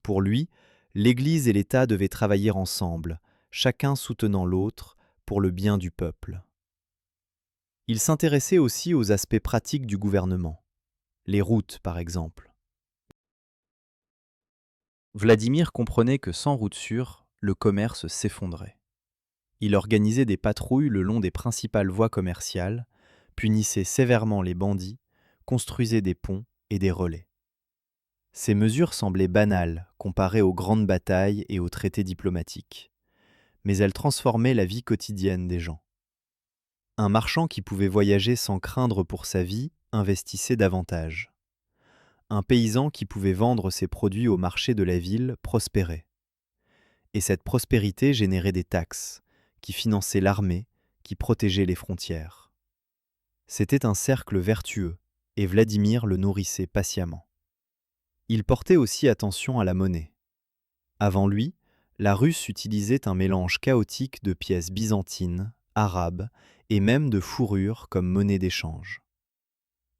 Pour lui, l'Église et l'État devaient travailler ensemble, chacun soutenant l'autre, pour le bien du peuple. Il s'intéressait aussi aux aspects pratiques du gouvernement, les routes par exemple. Vladimir comprenait que sans route sûre, le commerce s'effondrait. Il organisait des patrouilles le long des principales voies commerciales, punissait sévèrement les bandits, construisait des ponts et des relais. Ces mesures semblaient banales comparées aux grandes batailles et aux traités diplomatiques, mais elles transformaient la vie quotidienne des gens. Un marchand qui pouvait voyager sans craindre pour sa vie investissait davantage. Un paysan qui pouvait vendre ses produits au marché de la ville prospérait. Et cette prospérité générait des taxes, qui finançaient l'armée, qui protégeaient les frontières. C'était un cercle vertueux, et Vladimir le nourrissait patiemment. Il portait aussi attention à la monnaie. Avant lui, la Russe utilisait un mélange chaotique de pièces byzantines, arabes et même de fourrures comme monnaie d'échange.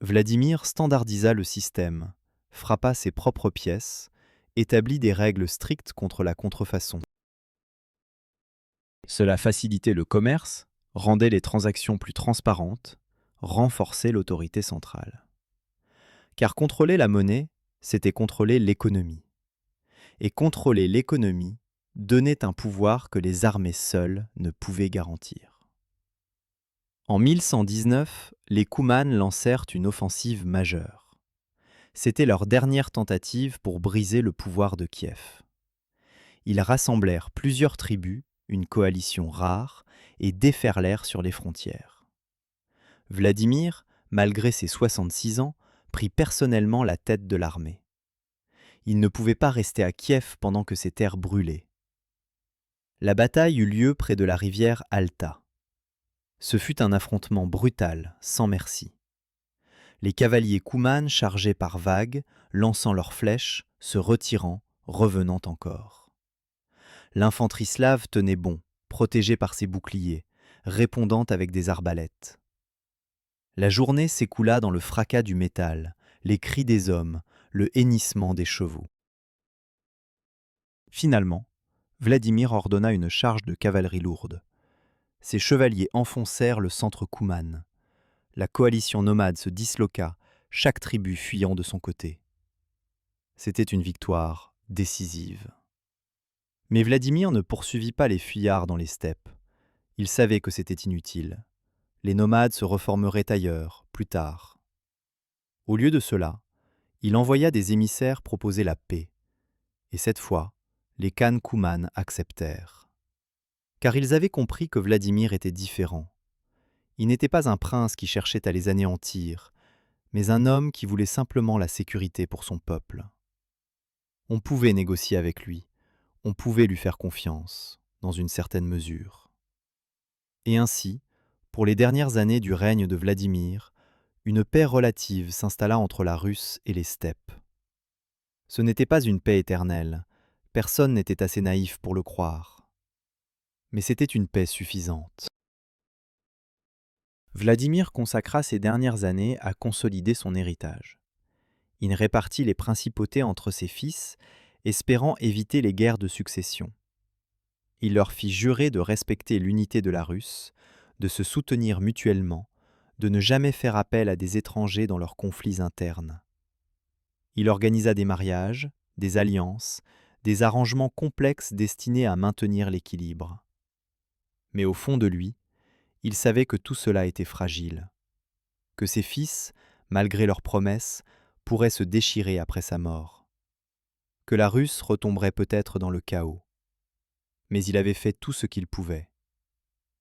Vladimir standardisa le système, frappa ses propres pièces, établit des règles strictes contre la contrefaçon. Cela facilitait le commerce, rendait les transactions plus transparentes, renforçait l'autorité centrale. Car contrôler la monnaie, c'était contrôler l'économie. Et contrôler l'économie donnait un pouvoir que les armées seules ne pouvaient garantir. En 1119, les Koumanes lancèrent une offensive majeure. C'était leur dernière tentative pour briser le pouvoir de Kiev. Ils rassemblèrent plusieurs tribus, une coalition rare, et déferlèrent sur les frontières. Vladimir, malgré ses 66 ans, prit personnellement la tête de l'armée. Il ne pouvait pas rester à Kiev pendant que ses terres brûlaient. La bataille eut lieu près de la rivière Alta. Ce fut un affrontement brutal, sans merci. Les cavaliers Koumanes chargeaient par vagues, lançant leurs flèches, se retirant, revenant encore. L'infanterie slave tenait bon, protégée par ses boucliers, répondant avec des arbalètes. La journée s'écoula dans le fracas du métal, les cris des hommes, le hennissement des chevaux. Finalement, Vladimir ordonna une charge de cavalerie lourde. Ses chevaliers enfoncèrent le centre Koumane. La coalition nomade se disloqua, chaque tribu fuyant de son côté. C'était une victoire décisive. Mais Vladimir ne poursuivit pas les fuyards dans les steppes. Il savait que c'était inutile. Les nomades se reformeraient ailleurs, plus tard. Au lieu de cela, il envoya des émissaires proposer la paix. Et cette fois, les Khan Koumanes acceptèrent. Car ils avaient compris que Vladimir était différent. Il n'était pas un prince qui cherchait à les anéantir, mais un homme qui voulait simplement la sécurité pour son peuple. On pouvait négocier avec lui, on pouvait lui faire confiance, dans une certaine mesure. Et ainsi, pour les dernières années du règne de Vladimir, une paix relative s'installa entre la Russe et les steppes. Ce n'était pas une paix éternelle, personne n'était assez naïf pour le croire. Mais c'était une paix suffisante. Vladimir consacra ses dernières années à consolider son héritage. Il répartit les principautés entre ses fils, espérant éviter les guerres de succession. Il leur fit jurer de respecter l'unité de la Russe, de se soutenir mutuellement, de ne jamais faire appel à des étrangers dans leurs conflits internes. Il organisa des mariages, des alliances, des arrangements complexes destinés à maintenir l'équilibre. Mais au fond de lui, il savait que tout cela était fragile, que ses fils, malgré leurs promesses, pourraient se déchirer après sa mort, que la Russe retomberait peut-être dans le chaos. Mais il avait fait tout ce qu'il pouvait.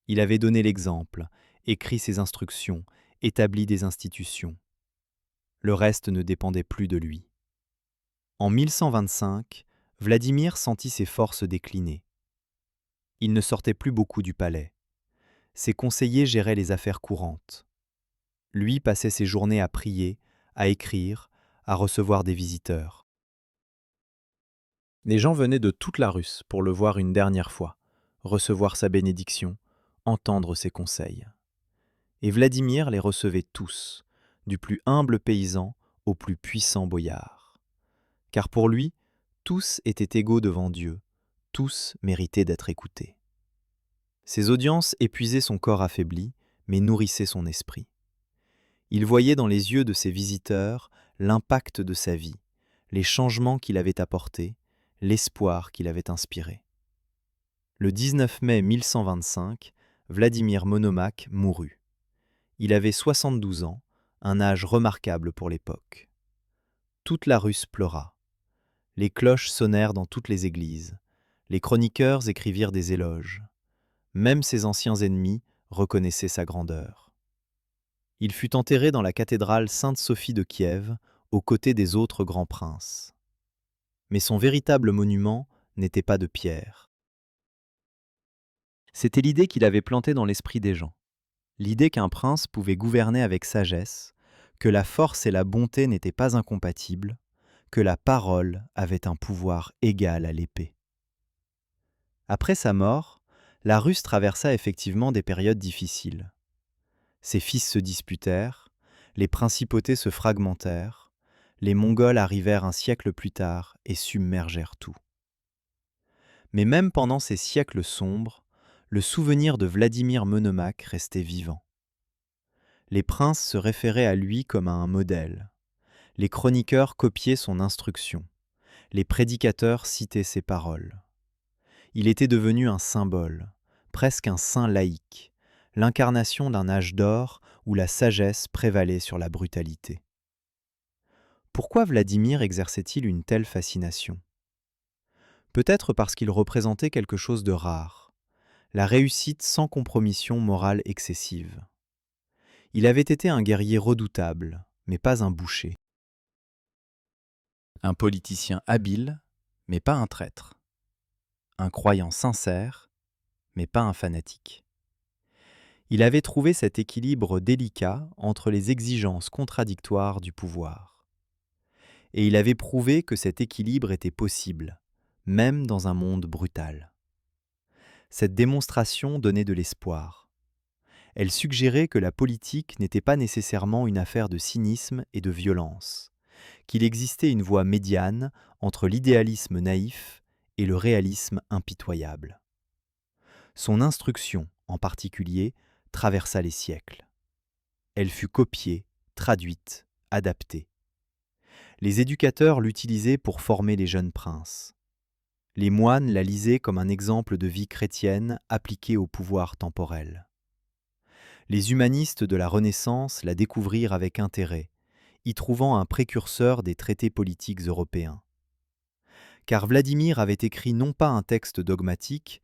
Il avait donné l'exemple, écrit ses instructions, établi des institutions. Le reste ne dépendait plus de lui. En 1125, Vladimir sentit ses forces décliner. Il ne sortait plus beaucoup du palais. Ses conseillers géraient les affaires courantes. Lui passait ses journées à prier, à écrire, à recevoir des visiteurs. Les gens venaient de toute la Russe pour le voir une dernière fois, recevoir sa bénédiction, entendre ses conseils. Et Vladimir les recevait tous, du plus humble paysan au plus puissant boyard. Car pour lui, tous étaient égaux devant Dieu, tous méritaient d'être écoutés. Ces audiences épuisaient son corps affaibli, mais nourrissaient son esprit. Il voyait dans les yeux de ses visiteurs l'impact de sa vie, les changements qu'il avait apportés, l'espoir qu'il avait inspiré. Le 19 mai 1125, Vladimir Monomaque mourut. Il avait 72 ans, un âge remarquable pour l'époque. Toute la Russe pleura. Les cloches sonnèrent dans toutes les églises. Les chroniqueurs écrivirent des éloges. Même ses anciens ennemis reconnaissaient sa grandeur. Il fut enterré dans la cathédrale Sainte-Sophie de Kiev, aux côtés des autres grands princes. Mais son véritable monument n'était pas de pierre. C'était l'idée qu'il avait plantée dans l'esprit des gens. L'idée qu'un prince pouvait gouverner avec sagesse, que la force et la bonté n'étaient pas incompatibles, que la parole avait un pouvoir égal à l'épée. Après sa mort, la Russe traversa effectivement des périodes difficiles. Ses fils se disputèrent, les principautés se fragmentèrent, les Mongols arrivèrent un siècle plus tard et submergèrent tout. Mais même pendant ces siècles sombres, le souvenir de Vladimir Monomaque restait vivant. Les princes se référaient à lui comme à un modèle. Les chroniqueurs copiaient son instruction. Les prédicateurs citaient ses paroles. Il était devenu un symbole, presque un saint laïque, l'incarnation d'un âge d'or où la sagesse prévalait sur la brutalité. Pourquoi Vladimir exerçait-il une telle fascination ? Peut-être parce qu'il représentait quelque chose de rare, la réussite sans compromission morale excessive. Il avait été un guerrier redoutable, mais pas un boucher. Un politicien habile, mais pas un traître. Un croyant sincère, mais pas un fanatique. Il avait trouvé cet équilibre délicat entre les exigences contradictoires du pouvoir. Et il avait prouvé que cet équilibre était possible, même dans un monde brutal. Cette démonstration donnait de l'espoir. Elle suggérait que la politique n'était pas nécessairement une affaire de cynisme et de violence, qu'il existait une voie médiane entre l'idéalisme naïf et le réalisme impitoyable. Son instruction, en particulier, traversa les siècles. Elle fut copiée, traduite, adaptée. Les éducateurs l'utilisaient pour former les jeunes princes. Les moines la lisaient comme un exemple de vie chrétienne appliquée au pouvoir temporel. Les humanistes de la Renaissance la découvrirent avec intérêt, y trouvant un précurseur des traités politiques européens. Car Vladimir avait écrit non pas un texte dogmatique,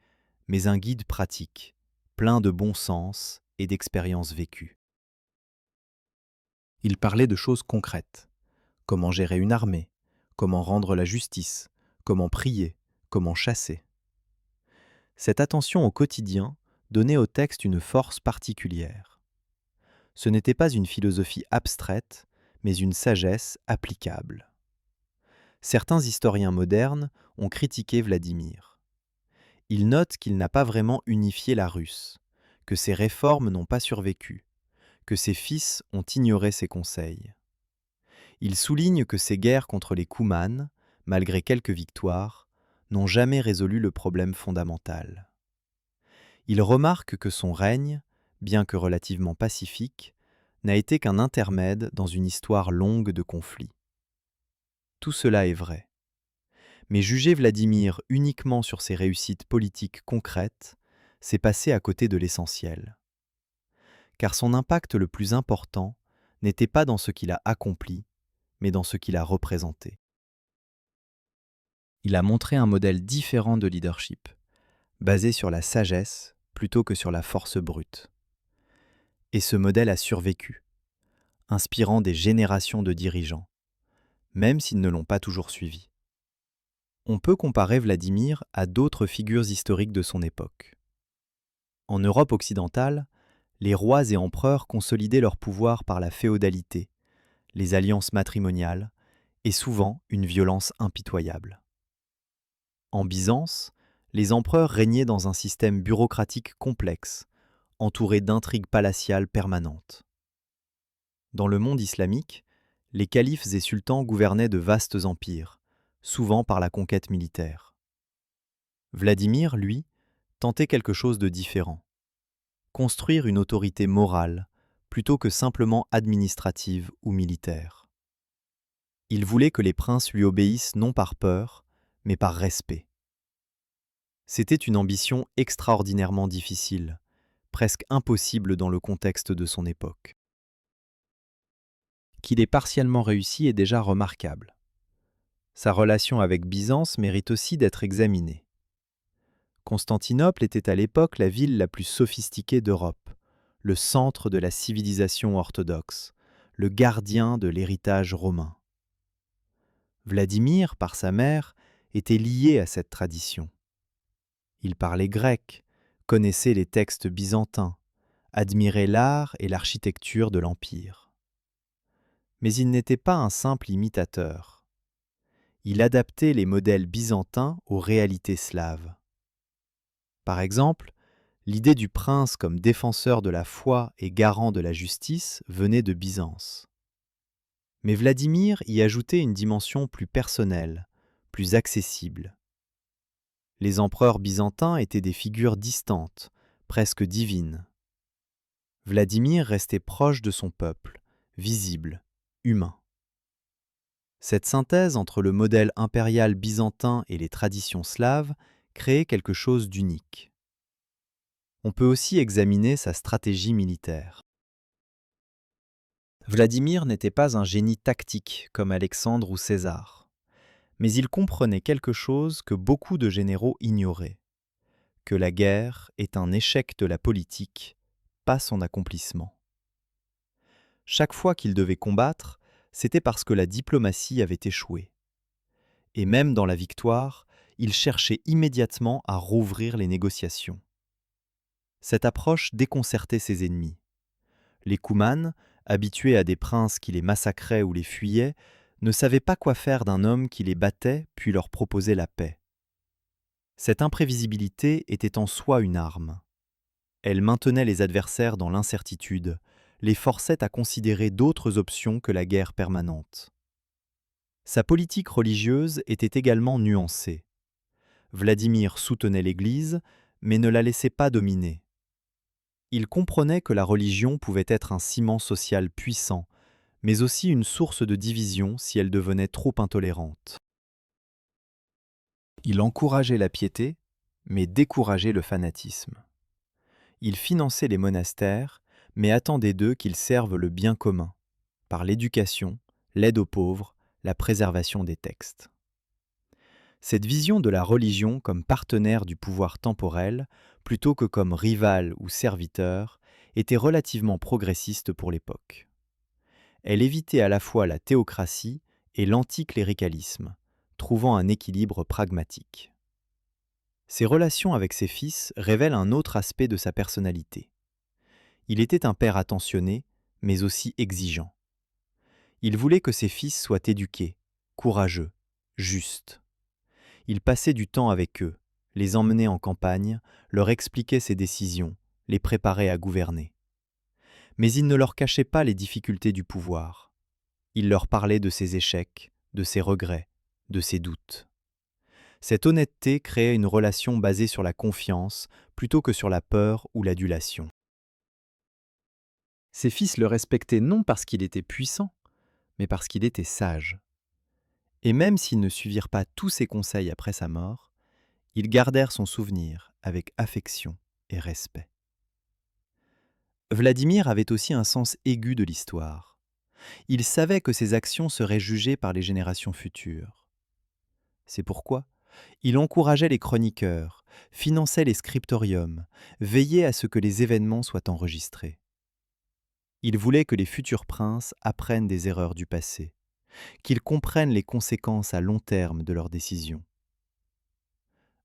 mais un guide pratique, plein de bon sens et d'expériences vécues. Il parlait de choses concrètes. Comment gérer une armée, comment rendre la justice, comment prier, comment chasser. Cette attention au quotidien donnait au texte une force particulière. Ce n'était pas une philosophie abstraite, mais une sagesse applicable. Certains historiens modernes ont critiqué Vladimir. Ils notent qu'il n'a pas vraiment unifié la Russe, que ses réformes n'ont pas survécu, que ses fils ont ignoré ses conseils. Il souligne que ces guerres contre les Coumanes, malgré quelques victoires, n'ont jamais résolu le problème fondamental. Il remarque que son règne, bien que relativement pacifique, n'a été qu'un intermède dans une histoire longue de conflits. Tout cela est vrai. Mais juger Vladimir uniquement sur ses réussites politiques concrètes, c'est passer à côté de l'essentiel. Car son impact le plus important n'était pas dans ce qu'il a accompli, mais dans ce qu'il a représenté. Il a montré un modèle différent de leadership, basé sur la sagesse plutôt que sur la force brute. Et ce modèle a survécu, inspirant des générations de dirigeants, même s'ils ne l'ont pas toujours suivi. On peut comparer Vladimir à d'autres figures historiques de son époque. En Europe occidentale, les rois et empereurs consolidaient leur pouvoir par la féodalité, les alliances matrimoniales et souvent une violence impitoyable. En Byzance, les empereurs régnaient dans un système bureaucratique complexe, entouré d'intrigues palatiales permanentes. Dans le monde islamique, les califes et sultans gouvernaient de vastes empires, souvent par la conquête militaire. Vladimir, lui, tentait quelque chose de différent. Construire une autorité morale plutôt que simplement administrative ou militaire. Il voulait que les princes lui obéissent non par peur, mais par respect. C'était une ambition extraordinairement difficile, presque impossible dans le contexte de son époque. Qu'il ait partiellement réussi est déjà remarquable. Sa relation avec Byzance mérite aussi d'être examinée. Constantinople était à l'époque la ville la plus sophistiquée d'Europe, le centre de la civilisation orthodoxe, le gardien de l'héritage romain. Vladimir, par sa mère, était lié à cette tradition. Il parlait grec, connaissait les textes byzantins, admirait l'art et l'architecture de l'Empire. Mais il n'était pas un simple imitateur. Il adaptait les modèles byzantins aux réalités slaves. Par exemple, l'idée du prince comme défenseur de la foi et garant de la justice venait de Byzance. Mais Vladimir y ajoutait une dimension plus personnelle, plus accessible. Les empereurs byzantins étaient des figures distantes, presque divines. Vladimir restait proche de son peuple, visible, humain. Cette synthèse entre le modèle impérial byzantin et les traditions slaves créait quelque chose d'unique. On peut aussi examiner sa stratégie militaire. Vladimir n'était pas un génie tactique comme Alexandre ou César, mais il comprenait quelque chose que beaucoup de généraux ignoraient, que la guerre est un échec de la politique, pas son accomplissement. Chaque fois qu'il devait combattre, c'était parce que la diplomatie avait échoué. Et même dans la victoire, il cherchait immédiatement à rouvrir les négociations. Cette approche déconcertait ses ennemis. Les Coumanes, habitués à des princes qui les massacraient ou les fuyaient, ne savaient pas quoi faire d'un homme qui les battait puis leur proposait la paix. Cette imprévisibilité était en soi une arme. Elle maintenait les adversaires dans l'incertitude, les forçait à considérer d'autres options que la guerre permanente. Sa politique religieuse était également nuancée. Vladimir soutenait l'Église, mais ne la laissait pas dominer. Il comprenait que la religion pouvait être un ciment social puissant, mais aussi une source de division si elle devenait trop intolérante. Il encourageait la piété, mais décourageait le fanatisme. Il finançait les monastères, mais attendait d'eux qu'ils servent le bien commun, par l'éducation, l'aide aux pauvres, la préservation des textes. Cette vision de la religion comme partenaire du pouvoir temporel, plutôt que comme rival ou serviteur, était relativement progressiste pour l'époque. Elle évitait à la fois la théocratie et l'anticléricalisme, trouvant un équilibre pragmatique. Ses relations avec ses fils révèlent un autre aspect de sa personnalité. Il était un père attentionné, mais aussi exigeant. Il voulait que ses fils soient éduqués, courageux, justes. Il passait du temps avec eux, les emmenait en campagne, leur expliquait ses décisions, les préparait à gouverner. Mais il ne leur cachait pas les difficultés du pouvoir. Il leur parlait de ses échecs, de ses regrets, de ses doutes. Cette honnêteté créait une relation basée sur la confiance plutôt que sur la peur ou l'adulation. Ses fils le respectaient non parce qu'il était puissant, mais parce qu'il était sage. Et même s'ils ne suivirent pas tous ses conseils après sa mort, ils gardèrent son souvenir avec affection et respect. Vladimir avait aussi un sens aigu de l'histoire. Il savait que ses actions seraient jugées par les générations futures. C'est pourquoi il encourageait les chroniqueurs, finançait les scriptoriums, veillait à ce que les événements soient enregistrés. Il voulait que les futurs princes apprennent des erreurs du passé, qu'ils comprennent les conséquences à long terme de leurs décisions.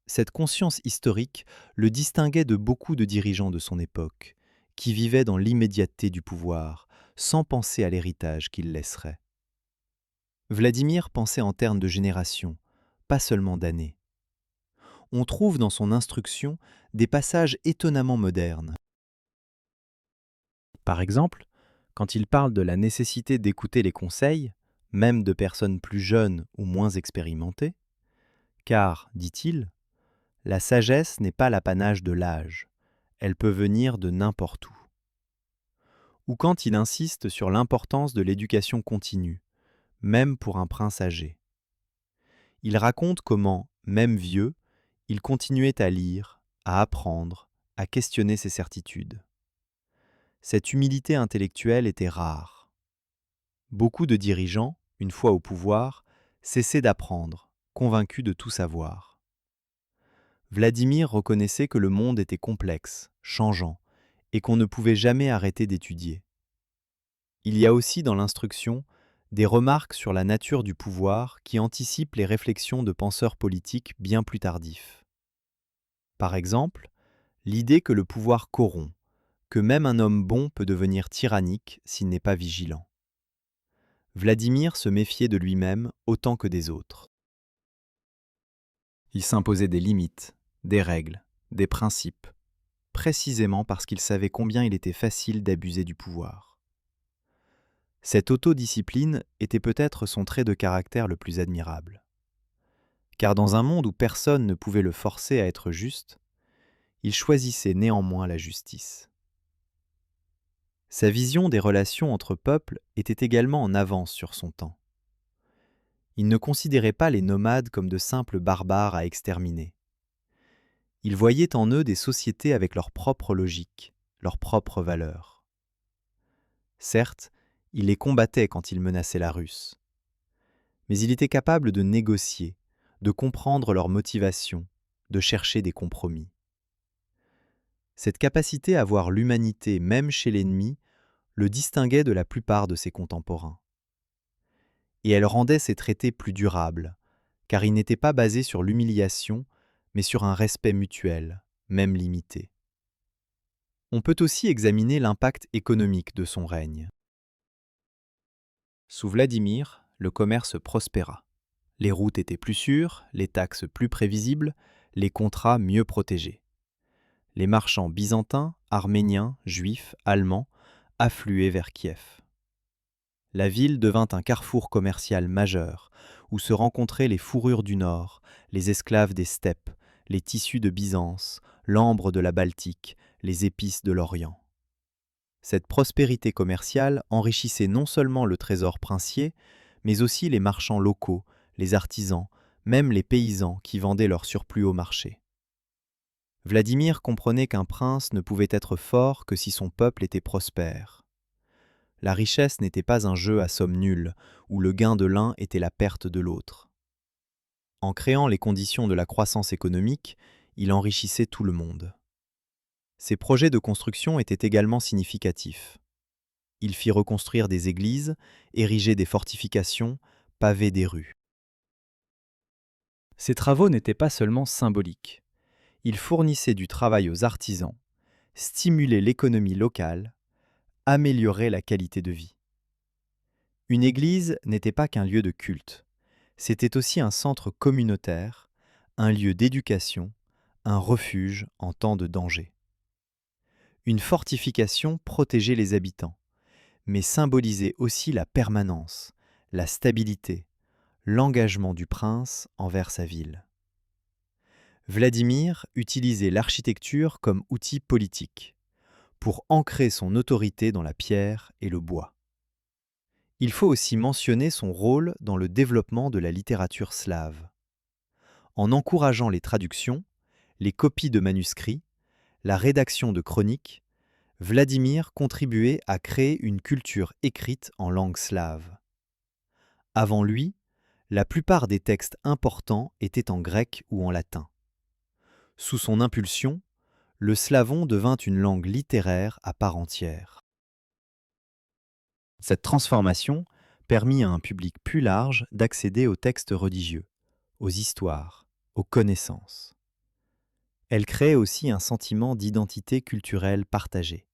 Cette conscience historique le distinguait de beaucoup de dirigeants de son époque, qui vivaient dans l'immédiateté du pouvoir, sans penser à l'héritage qu'il laisserait. Vladimir pensait en termes de générations, pas seulement d'années. On trouve dans son instruction des passages étonnamment modernes. Par exemple, quand il parle de la nécessité d'écouter les conseils, même de personnes plus jeunes ou moins expérimentées, car, dit-il, la sagesse n'est pas l'apanage de l'âge, elle peut venir de n'importe où. Ou quand il insiste sur l'importance de l'éducation continue, même pour un prince âgé. Il raconte comment, même vieux, il continuait à lire, à apprendre, à questionner ses certitudes. Cette humilité intellectuelle était rare. Beaucoup de dirigeants, une fois au pouvoir, cessaient d'apprendre, convaincus de tout savoir. Vladimir reconnaissait que le monde était complexe, changeant, et qu'on ne pouvait jamais arrêter d'étudier. Il y a aussi dans l'instruction des remarques sur la nature du pouvoir qui anticipent les réflexions de penseurs politiques bien plus tardifs. Par exemple, l'idée que le pouvoir corrompt, que même un homme bon peut devenir tyrannique s'il n'est pas vigilant. Vladimir se méfiait de lui-même autant que des autres. Il s'imposait des limites, des règles, des principes, précisément parce qu'il savait combien il était facile d'abuser du pouvoir. Cette autodiscipline était peut-être son trait de caractère le plus admirable. Car dans un monde où personne ne pouvait le forcer à être juste, il choisissait néanmoins la justice. Sa vision des relations entre peuples était également en avance sur son temps. Il ne considérait pas les nomades comme de simples barbares à exterminer. Il voyait en eux des sociétés avec leur propre logique, leurs propres valeurs. Certes, il les combattait quand ils menaçaient la Russe. Mais il était capable de négocier, de comprendre leurs motivations, de chercher des compromis. Cette capacité à voir l'humanité même chez l'ennemi le distinguait de la plupart de ses contemporains. Et elle rendait ses traités plus durables, car ils n'étaient pas basés sur l'humiliation, mais sur un respect mutuel, même limité. On peut aussi examiner l'impact économique de son règne. Sous Vladimir, le commerce prospéra. Les routes étaient plus sûres, les taxes plus prévisibles, les contrats mieux protégés. Les marchands byzantins, arméniens, juifs, allemands affluaient vers Kiev. La ville devint un carrefour commercial majeur, où se rencontraient les fourrures du Nord, les esclaves des steppes, les tissus de Byzance, l'ambre de la Baltique, les épices de l'Orient. Cette prospérité commerciale enrichissait non seulement le trésor princier, mais aussi les marchands locaux, les artisans, même les paysans qui vendaient leur surplus au marché. Vladimir comprenait qu'un prince ne pouvait être fort que si son peuple était prospère. La richesse n'était pas un jeu à somme nulle, où le gain de l'un était la perte de l'autre. En créant les conditions de la croissance économique, il enrichissait tout le monde. Ses projets de construction étaient également significatifs. Il fit reconstruire des églises, ériger des fortifications, paver des rues. Ces travaux n'étaient pas seulement symboliques. Ils fournissaient du travail aux artisans, stimulaient l'économie locale, amélioraient la qualité de vie. Une église n'était pas qu'un lieu de culte, c'était aussi un centre communautaire, un lieu d'éducation, un refuge en temps de danger. Une fortification protégeait les habitants, mais symbolisait aussi la permanence, la stabilité, l'engagement du prince envers sa ville. Vladimir utilisait l'architecture comme outil politique, pour ancrer son autorité dans la pierre et le bois. Il faut aussi mentionner son rôle dans le développement de la littérature slave. En encourageant les traductions, les copies de manuscrits, la rédaction de chroniques, Vladimir contribuait à créer une culture écrite en langue slave. Avant lui, la plupart des textes importants étaient en grec ou en latin. Sous son impulsion, le slavon devint une langue littéraire à part entière. Cette transformation permit à un public plus large d'accéder aux textes religieux, aux histoires, aux connaissances. Elle créait aussi un sentiment d'identité culturelle partagée.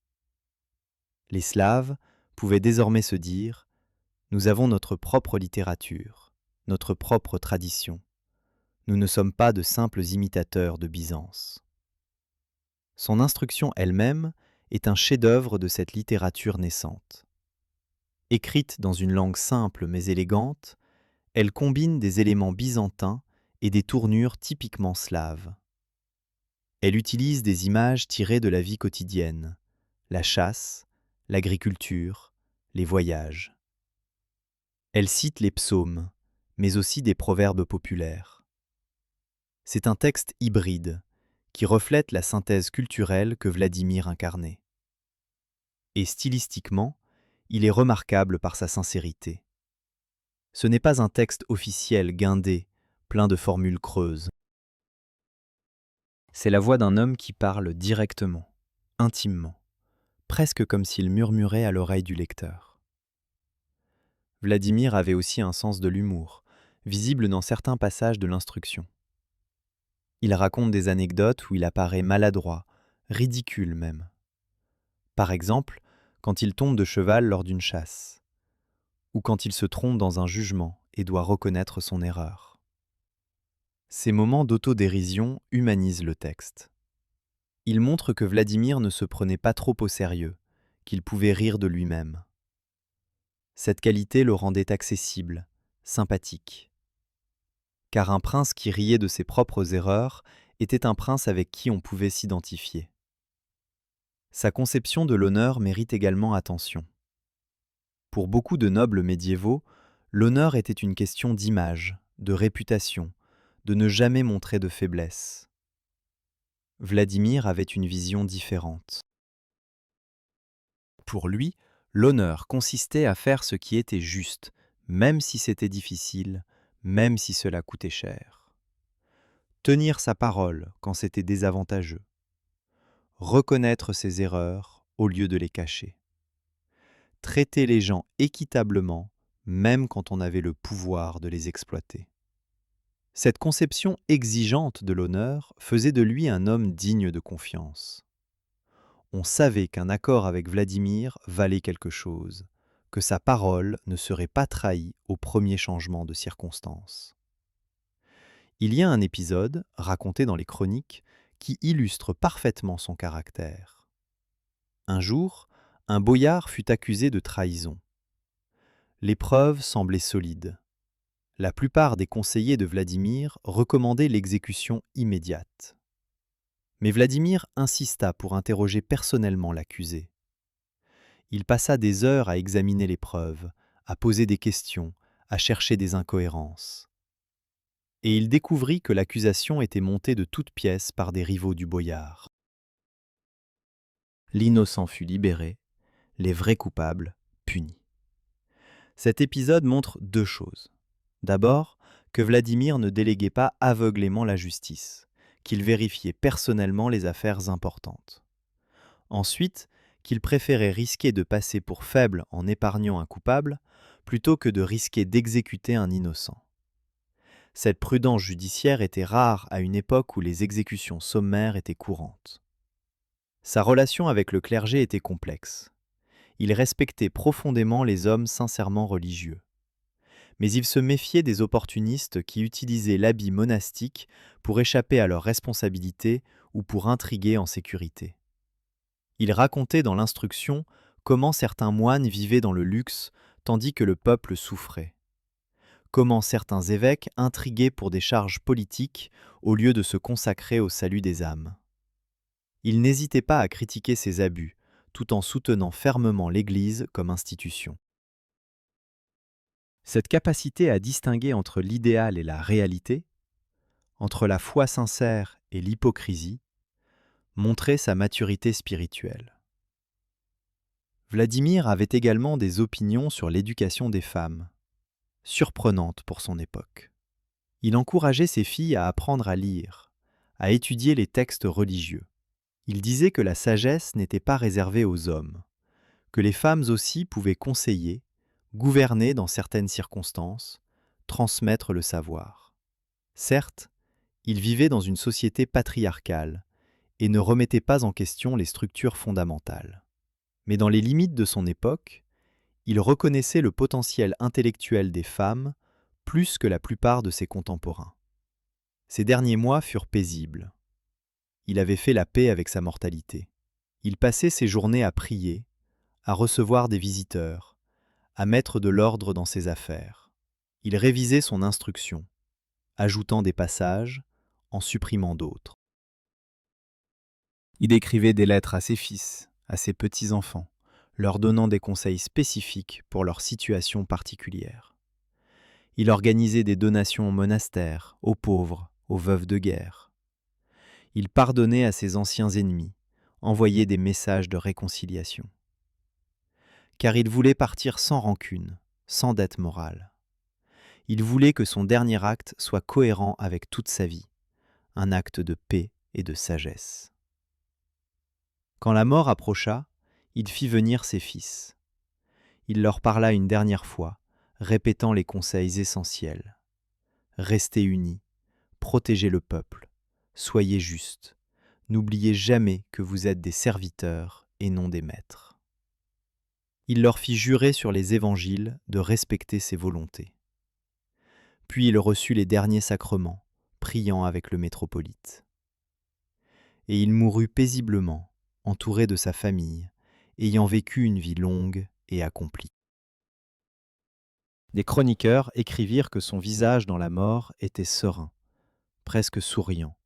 Les Slaves pouvaient désormais se dire « Nous avons notre propre littérature, notre propre tradition. Nous ne sommes pas de simples imitateurs de Byzance. » Son instruction elle-même est un chef-d'œuvre de cette littérature naissante. Écrite dans une langue simple mais élégante, elle combine des éléments byzantins et des tournures typiquement slaves. Elle utilise des images tirées de la vie quotidienne, la chasse, l'agriculture, les voyages. Elle cite les psaumes, mais aussi des proverbes populaires. C'est un texte hybride qui reflète la synthèse culturelle que Vladimir incarnait. Et stylistiquement, il est remarquable par sa sincérité. Ce n'est pas un texte officiel guindé, plein de formules creuses. C'est la voix d'un homme qui parle directement, intimement, presque comme s'il murmurait à l'oreille du lecteur. Vladimir avait aussi un sens de l'humour, visible dans certains passages de l'instruction. Il raconte des anecdotes où il apparaît maladroit, ridicule même. Par exemple, quand il tombe de cheval lors d'une chasse, ou quand il se trompe dans un jugement et doit reconnaître son erreur. Ces moments d'autodérision humanisent le texte. Ils montrent que Vladimir ne se prenait pas trop au sérieux, qu'il pouvait rire de lui-même. Cette qualité le rendait accessible, sympathique. Car un prince qui riait de ses propres erreurs était un prince avec qui on pouvait s'identifier. Sa conception de l'honneur mérite également attention. Pour beaucoup de nobles médiévaux, l'honneur était une question d'image, de réputation, de ne jamais montrer de faiblesse. Vladimir avait une vision différente. Pour lui, l'honneur consistait à faire ce qui était juste, même si c'était difficile, même si cela coûtait cher. Tenir sa parole quand c'était désavantageux. Reconnaître ses erreurs au lieu de les cacher. Traiter les gens équitablement, même quand on avait le pouvoir de les exploiter. Cette conception exigeante de l'honneur faisait de lui un homme digne de confiance. On savait qu'un accord avec Vladimir valait quelque chose, que sa parole ne serait pas trahie au premier changement de circonstances. Il y a un épisode, raconté dans les chroniques, qui illustre parfaitement son caractère. Un jour, un boyard fut accusé de trahison. Les preuves semblaient solides. La plupart des conseillers de Vladimir recommandaient l'exécution immédiate. Mais Vladimir insista pour interroger personnellement l'accusé. Il passa des heures à examiner les preuves, à poser des questions, à chercher des incohérences. Et il découvrit que l'accusation était montée de toutes pièces par des rivaux du boyard. L'innocent fut libéré, les vrais coupables punis. Cet épisode montre deux choses. D'abord, que Vladimir ne déléguait pas aveuglément la justice, qu'il vérifiait personnellement les affaires importantes. Ensuite, qu'il préférait risquer de passer pour faible en épargnant un coupable, plutôt que de risquer d'exécuter un innocent. Cette prudence judiciaire était rare à une époque où les exécutions sommaires étaient courantes. Sa relation avec le clergé était complexe. Il respectait profondément les hommes sincèrement religieux. Mais il se méfiait des opportunistes qui utilisaient l'habit monastique pour échapper à leurs responsabilités ou pour intriguer en sécurité. Il racontait dans l'instruction comment certains moines vivaient dans le luxe tandis que le peuple souffrait. Comment certains évêques intriguaient pour des charges politiques au lieu de se consacrer au salut des âmes. Il n'hésitait pas à critiquer ces abus, tout en soutenant fermement l'Église comme institution. Cette capacité à distinguer entre l'idéal et la réalité, entre la foi sincère et l'hypocrisie, montrait sa maturité spirituelle. Vladimir avait également des opinions sur l'éducation des femmes, surprenantes pour son époque. Il encourageait ses filles à apprendre à lire, à étudier les textes religieux. Il disait que la sagesse n'était pas réservée aux hommes, que les femmes aussi pouvaient conseiller, gouverner dans certaines circonstances, transmettre le savoir. Certes, il vivait dans une société patriarcale et ne remettait pas en question les structures fondamentales. Mais dans les limites de son époque, il reconnaissait le potentiel intellectuel des femmes plus que la plupart de ses contemporains. Ses derniers mois furent paisibles. Il avait fait la paix avec sa mortalité. Il passait ses journées à prier, à recevoir des visiteurs, à mettre de l'ordre dans ses affaires. Il révisait son instruction, ajoutant des passages, en supprimant d'autres. Il écrivait des lettres à ses fils, à ses petits-enfants, leur donnant des conseils spécifiques pour leur situation particulière. Il organisait des donations aux monastères, aux pauvres, aux veuves de guerre. Il pardonnait à ses anciens ennemis, envoyait des messages de réconciliation. Car il voulait partir sans rancune, sans dette morale. Il voulait que son dernier acte soit cohérent avec toute sa vie, un acte de paix et de sagesse. Quand la mort approcha, il fit venir ses fils. Il leur parla une dernière fois, répétant les conseils essentiels. Restez unis, protégez le peuple, soyez justes, n'oubliez jamais que vous êtes des serviteurs et non des maîtres. Il leur fit jurer sur les évangiles de respecter ses volontés. Puis il reçut les derniers sacrements, priant avec le métropolite. Et il mourut paisiblement, entouré de sa famille, ayant vécu une vie longue et accomplie. Des chroniqueurs écrivirent que son visage dans la mort était serein, presque souriant,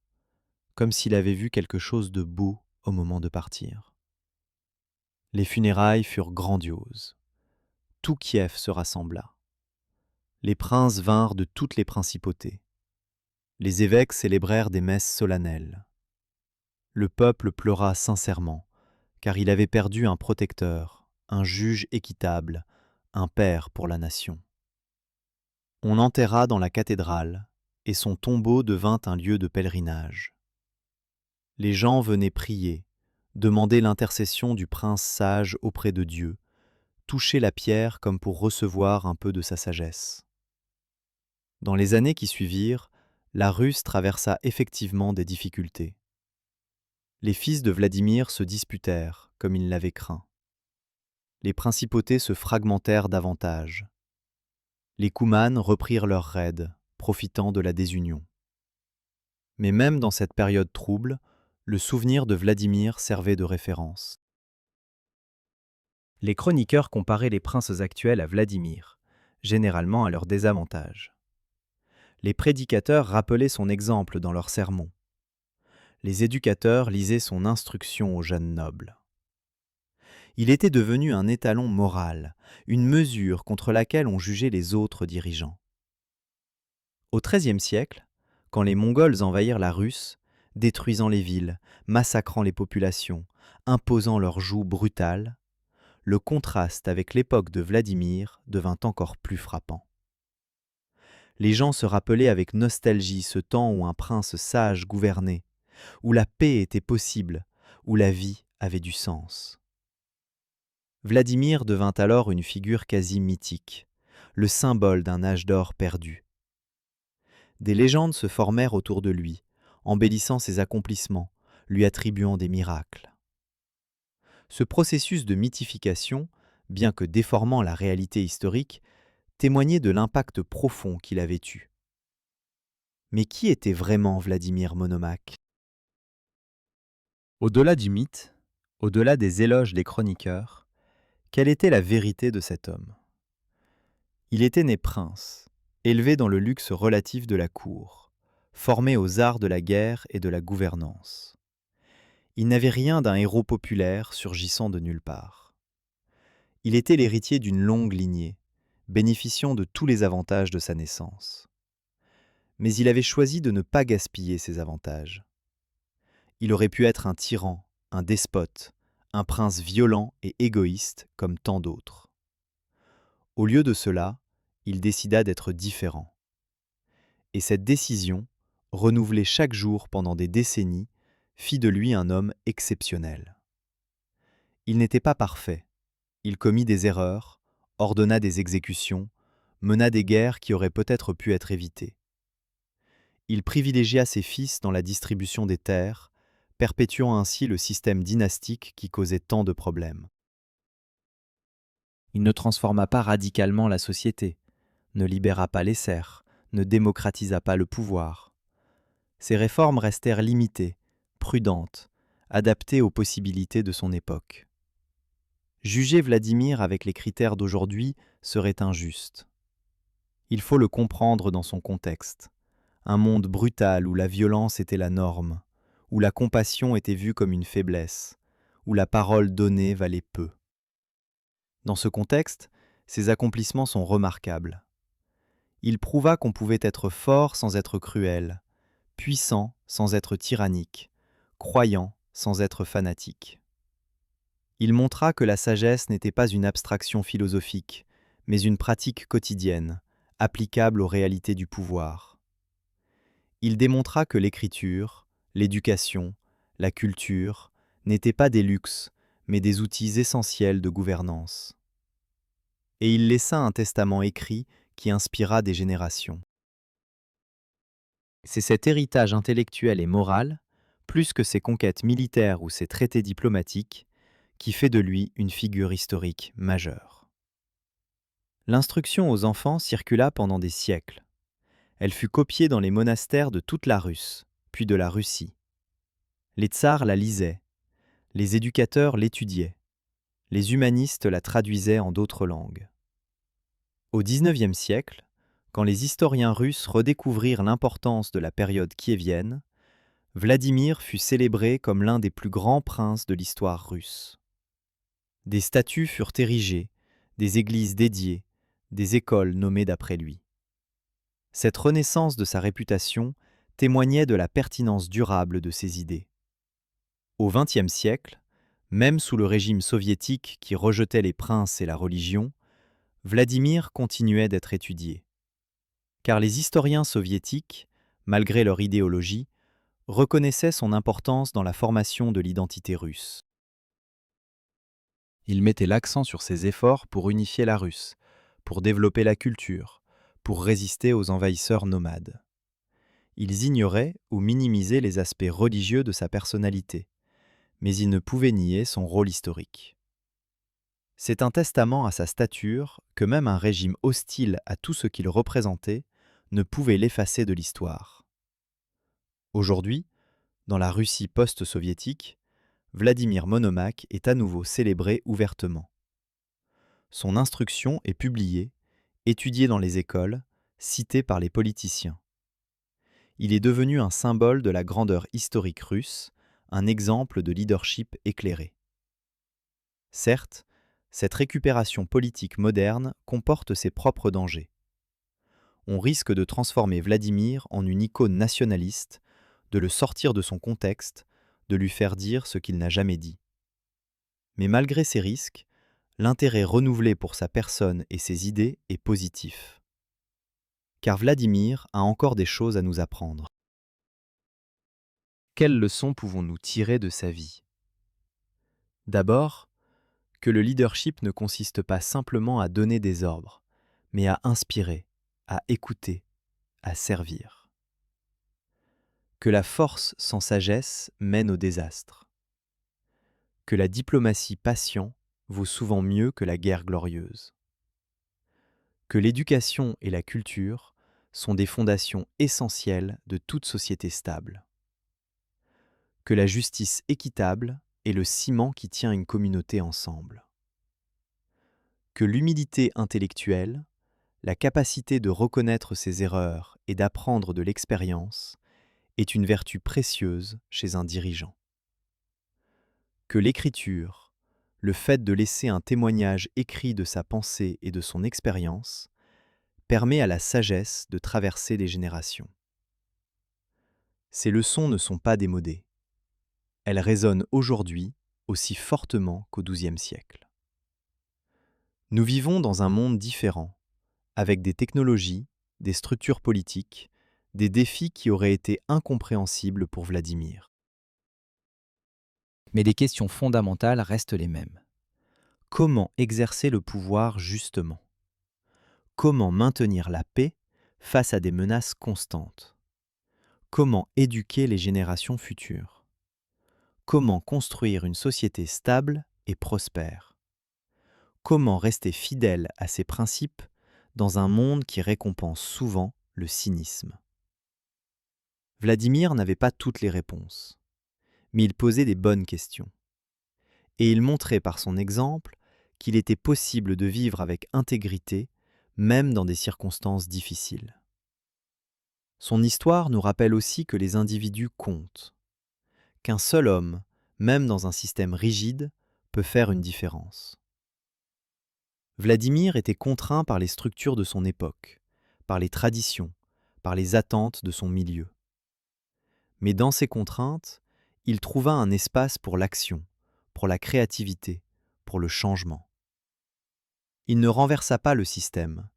comme s'il avait vu quelque chose de beau au moment de partir. Les funérailles furent grandioses. Tout Kiev se rassembla. Les princes vinrent de toutes les principautés. Les évêques célébrèrent des messes solennelles. Le peuple pleura sincèrement, car il avait perdu un protecteur, un juge équitable, un père pour la nation. On enterra dans la cathédrale, et son tombeau devint un lieu de pèlerinage. Les gens venaient prier, demander l'intercession du prince sage auprès de Dieu, toucher la pierre comme pour recevoir un peu de sa sagesse. Dans les années qui suivirent, la Russe traversa effectivement des difficultés. Les fils de Vladimir se disputèrent, comme il l'avait craint. Les principautés se fragmentèrent davantage. Les Koumanes reprirent leurs raids, profitant de la désunion. Mais même dans cette période trouble, le souvenir de Vladimir servait de référence. Les chroniqueurs comparaient les princes actuels à Vladimir, généralement à leur désavantage. Les prédicateurs rappelaient son exemple dans leurs sermons. Les éducateurs lisaient son instruction aux jeunes nobles. Il était devenu un étalon moral, une mesure contre laquelle on jugeait les autres dirigeants. Au XIIIe siècle, quand les Mongols envahirent la Russe, détruisant les villes, massacrant les populations, imposant leur joug brutal, le contraste avec l'époque de Vladimir devint encore plus frappant. Les gens se rappelaient avec nostalgie ce temps où un prince sage gouvernait, où la paix était possible, où la vie avait du sens. Vladimir devint alors une figure quasi mythique, le symbole d'un âge d'or perdu. Des légendes se formèrent autour de lui, embellissant ses accomplissements, lui attribuant des miracles. Ce processus de mythification, bien que déformant la réalité historique, témoignait de l'impact profond qu'il avait eu. Mais qui était vraiment Vladimir Monomaque ? Au-delà du mythe, au-delà des éloges des chroniqueurs, Quelle était la vérité de cet homme? Il était né prince, élevé dans le luxe relatif de la cour, formé aux arts de la guerre et de la gouvernance. Il n'avait rien d'un héros populaire surgissant de nulle part. Il était l'héritier d'une longue lignée, bénéficiant de tous les avantages de sa naissance. Mais il avait choisi de ne pas gaspiller ces avantages. Il aurait pu être un tyran, un despote, un prince violent et égoïste comme tant d'autres. Au lieu de cela, il décida d'être différent. Et cette décision, renouvelée chaque jour pendant des décennies, fit de lui un homme exceptionnel. Il n'était pas parfait. Il commit des erreurs, ordonna des exécutions, mena des guerres qui auraient peut-être pu être évitées. Il privilégia ses fils dans la distribution des terres, perpétuant ainsi le système dynastique qui causait tant de problèmes. Il ne transforma pas radicalement la société, ne libéra pas les serfs, ne démocratisa pas le pouvoir. Ces réformes restèrent limitées, prudentes, adaptées aux possibilités de son époque. Juger Vladimir avec les critères d'aujourd'hui serait injuste. Il faut le comprendre dans son contexte. Un monde brutal où la violence était la norme, où la compassion était vue comme une faiblesse, où la parole donnée valait peu. Dans ce contexte, ses accomplissements sont remarquables. Il prouva qu'on pouvait être fort sans être cruel, puissant sans être tyrannique, croyant sans être fanatique. Il montra que la sagesse n'était pas une abstraction philosophique, mais une pratique quotidienne, applicable aux réalités du pouvoir. Il démontra que l'écriture, l'éducation, la culture n'étaient pas des luxes, mais des outils essentiels de gouvernance. Et il laissa un testament écrit qui inspira des générations. C'est cet héritage intellectuel et moral, plus que ses conquêtes militaires ou ses traités diplomatiques, qui fait de lui une figure historique majeure. L'instruction aux enfants circula pendant des siècles. Elle fut copiée dans les monastères de toute la Russe, puis de la Russie. Les tsars la lisaient, les éducateurs l'étudiaient, les humanistes la traduisaient en d'autres langues. Au XIXe siècle, quand les historiens russes redécouvrirent l'importance de la période kiévienne, Vladimir fut célébré comme l'un des plus grands princes de l'histoire russe. Des statues furent érigées, des églises dédiées, des écoles nommées d'après lui. Cette renaissance de sa réputation témoignait de la pertinence durable de ses idées. Au XXe siècle, même sous le régime soviétique qui rejetait les princes et la religion, Vladimir continuait d'être étudié. Car les historiens soviétiques, malgré leur idéologie, reconnaissaient son importance dans la formation de l'identité russe. Ils mettaient l'accent sur ses efforts pour unifier la Russe, pour développer la culture, pour résister aux envahisseurs nomades. Ils ignoraient ou minimisaient les aspects religieux de sa personnalité, mais ils ne pouvaient nier son rôle historique. C'est un testament à sa stature que même un régime hostile à tout ce qu'il représentait ne pouvait l'effacer de l'histoire. Aujourd'hui, dans la Russie post-soviétique, Vladimir Monomakh est à nouveau célébré ouvertement. Son instruction est publiée, étudiée dans les écoles, citée par les politiciens. Il est devenu un symbole de la grandeur historique russe, un exemple de leadership éclairé. Certes, cette récupération politique moderne comporte ses propres dangers. On risque de transformer Vladimir en une icône nationaliste, de le sortir de son contexte, de lui faire dire ce qu'il n'a jamais dit. Mais malgré ces risques, l'intérêt renouvelé pour sa personne et ses idées est positif. Car Vladimir a encore des choses à nous apprendre. Quelles leçons pouvons-nous tirer de sa vie? D'abord, que le leadership ne consiste pas simplement à donner des ordres, mais à inspirer, à écouter, à servir. Que la force sans sagesse mène au désastre. Que la diplomatie patient vaut souvent mieux que la guerre glorieuse. Que l'éducation et la culture sont des fondations essentielles de toute société stable. Que la justice équitable est le ciment qui tient une communauté ensemble. que l'humilité intellectuelle, la capacité de reconnaître ses erreurs et d'apprendre de l'expérience, est une vertu précieuse chez un dirigeant. Que l'écriture, le fait de laisser un témoignage écrit de sa pensée et de son expérience, permet à la sagesse de traverser les générations. Ces leçons ne sont pas démodées. Elles résonnent aujourd'hui aussi fortement qu'au XIIe siècle. Nous vivons dans un monde différent, avec des technologies, des structures politiques, des défis qui auraient été incompréhensibles pour Vladimir. Mais les questions fondamentales restent les mêmes. Comment exercer le pouvoir justement? Comment maintenir la paix face à des menaces constantes? Comment éduquer les générations futures? Comment construire une société stable et prospère? Comment rester fidèle à ses principes dans un monde qui récompense souvent le cynisme? Vladimir n'avait pas toutes les réponses, mais il posait des bonnes questions. Et il montrait par son exemple qu'il était possible de vivre avec intégrité, même dans des circonstances difficiles. Son histoire nous rappelle aussi que les individus comptent, qu'un seul homme, même dans un système rigide, peut faire une différence. Vladimir était contraint par les structures de son époque, par les traditions, par les attentes de son milieu. Mais dans ces contraintes, il trouva un espace pour l'action, pour la créativité, pour le changement. Il ne renversa pas le système,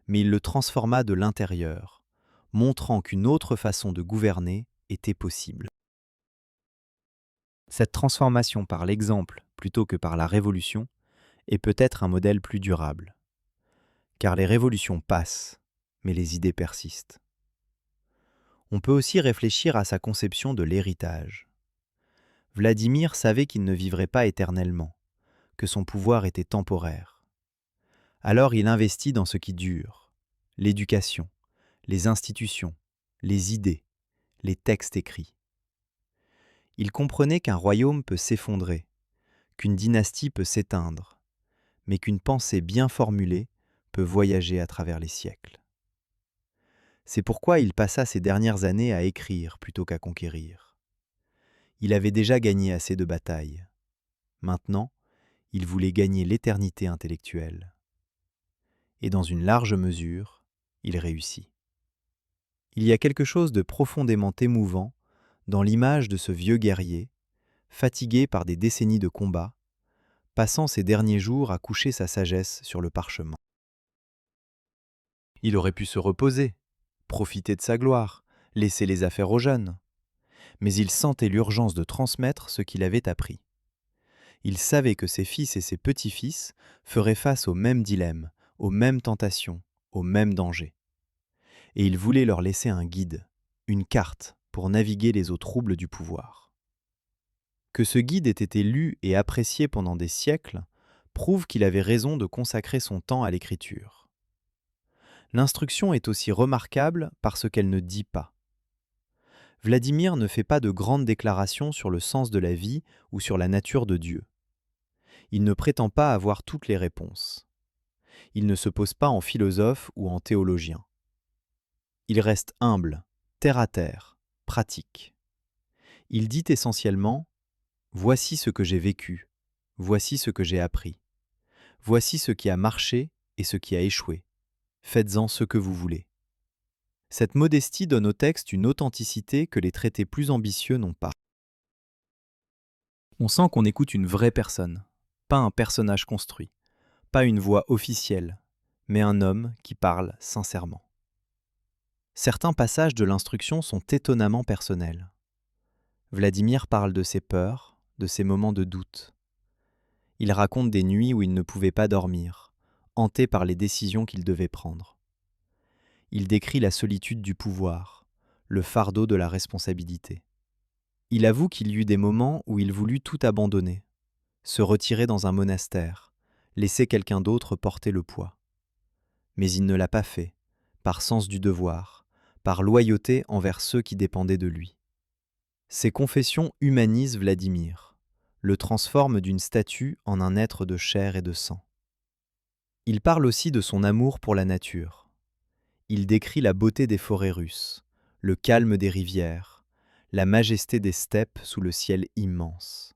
mais il le transforma de l'intérieur, montrant qu'une autre façon de gouverner était possible. Cette transformation par l'exemple plutôt que par la révolution est peut-être un modèle plus durable. Car les révolutions passent, mais les idées persistent. On peut aussi réfléchir à sa conception de l'héritage. Vladimir savait qu'il ne vivrait pas éternellement, que son pouvoir était temporaire. Alors il investit dans ce qui dure, l'éducation, les institutions, les idées, les textes écrits. Il comprenait qu'un royaume peut s'effondrer, qu'une dynastie peut s'éteindre, mais qu'une pensée bien formulée peut voyager à travers les siècles. C'est pourquoi il passa ses dernières années à écrire plutôt qu'à conquérir. Il avait déjà gagné assez de batailles. Maintenant, il voulait gagner l'éternité intellectuelle. Et dans une large mesure, il réussit. Il y a quelque chose de profondément émouvant dans l'image de ce vieux guerrier, fatigué par des décennies de combats, passant ses derniers jours à coucher sa sagesse sur le parchemin. Il aurait pu se reposer, profiter de sa gloire, laisser les affaires aux jeunes. Mais il sentait l'urgence de transmettre ce qu'il avait appris. Il savait que ses fils et ses petits-fils feraient face aux mêmes dilemmes, aux mêmes tentations, aux mêmes dangers. Et il voulait leur laisser un guide, une carte pour naviguer les eaux troubles du pouvoir. Que ce guide ait été lu et apprécié pendant des siècles prouve qu'il avait raison de consacrer son temps à l'écriture. L'instruction est aussi remarquable parce qu'elle ne dit pas. Vladimir ne fait pas de grandes déclarations sur le sens de la vie ou sur la nature de Dieu. Il ne prétend pas avoir toutes les réponses. Il ne se pose pas en philosophe ou en théologien. Il reste humble, terre à terre, pratique. Il dit essentiellement « Voici ce que j'ai vécu, voici ce que j'ai appris, voici ce qui a marché et ce qui a échoué. Faites-en ce que vous voulez. » Cette modestie donne au texte une authenticité que les traités plus ambitieux n'ont pas. On sent qu'on écoute une vraie personne, pas un personnage construit, pas une voix officielle, mais un homme qui parle sincèrement. Certains passages de l'instruction sont étonnamment personnels. Vladimir parle de ses peurs, de ses moments de doute. Il raconte des nuits où il ne pouvait pas dormir, hanté par les décisions qu'il devait prendre. Il décrit la solitude du pouvoir, le fardeau de la responsabilité. Il avoue qu'il y eut des moments où il voulut tout abandonner, se retirer dans un monastère, laisser quelqu'un d'autre porter le poids. Mais il ne l'a pas fait, par sens du devoir, par loyauté envers ceux qui dépendaient de lui. Ces confessions humanisent Vladimir, le transforment d'une statue en un être de chair et de sang. Il parle aussi de son amour pour la nature. Il décrit la beauté des forêts russes, le calme des rivières, la majesté des steppes sous le ciel immense.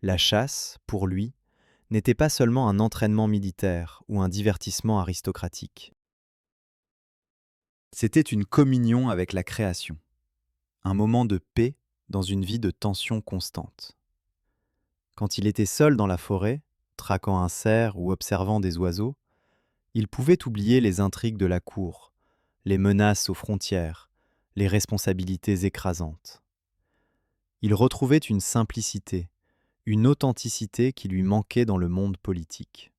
La chasse, pour lui, n'était pas seulement un entraînement militaire ou un divertissement aristocratique. C'était une communion avec la création, un moment de paix dans une vie de tension constante. Quand il était seul dans la forêt, traquant un cerf ou observant des oiseaux, il pouvait oublier les intrigues de la cour, les menaces aux frontières, les responsabilités écrasantes. Il retrouvait une simplicité, une authenticité qui lui manquait dans le monde politique.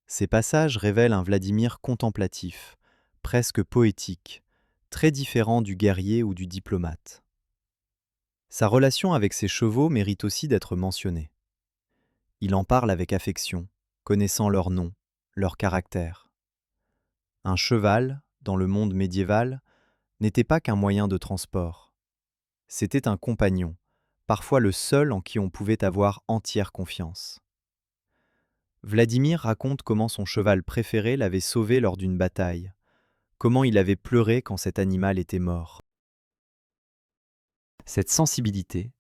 Ces passages révèlent un Vladimir contemplatif, presque poétique, très différent du guerrier ou du diplomate. Sa relation avec ses chevaux mérite aussi d'être mentionnée. Il en parle avec affection, connaissant leur nom, leur caractère. Un cheval, dans le monde médiéval, n'était pas qu'un moyen de transport. C'était un compagnon, parfois le seul en qui on pouvait avoir entière confiance. Vladimir raconte comment son cheval préféré l'avait sauvé lors d'une bataille, comment il avait pleuré quand cet animal était mort. Cette sensibilité,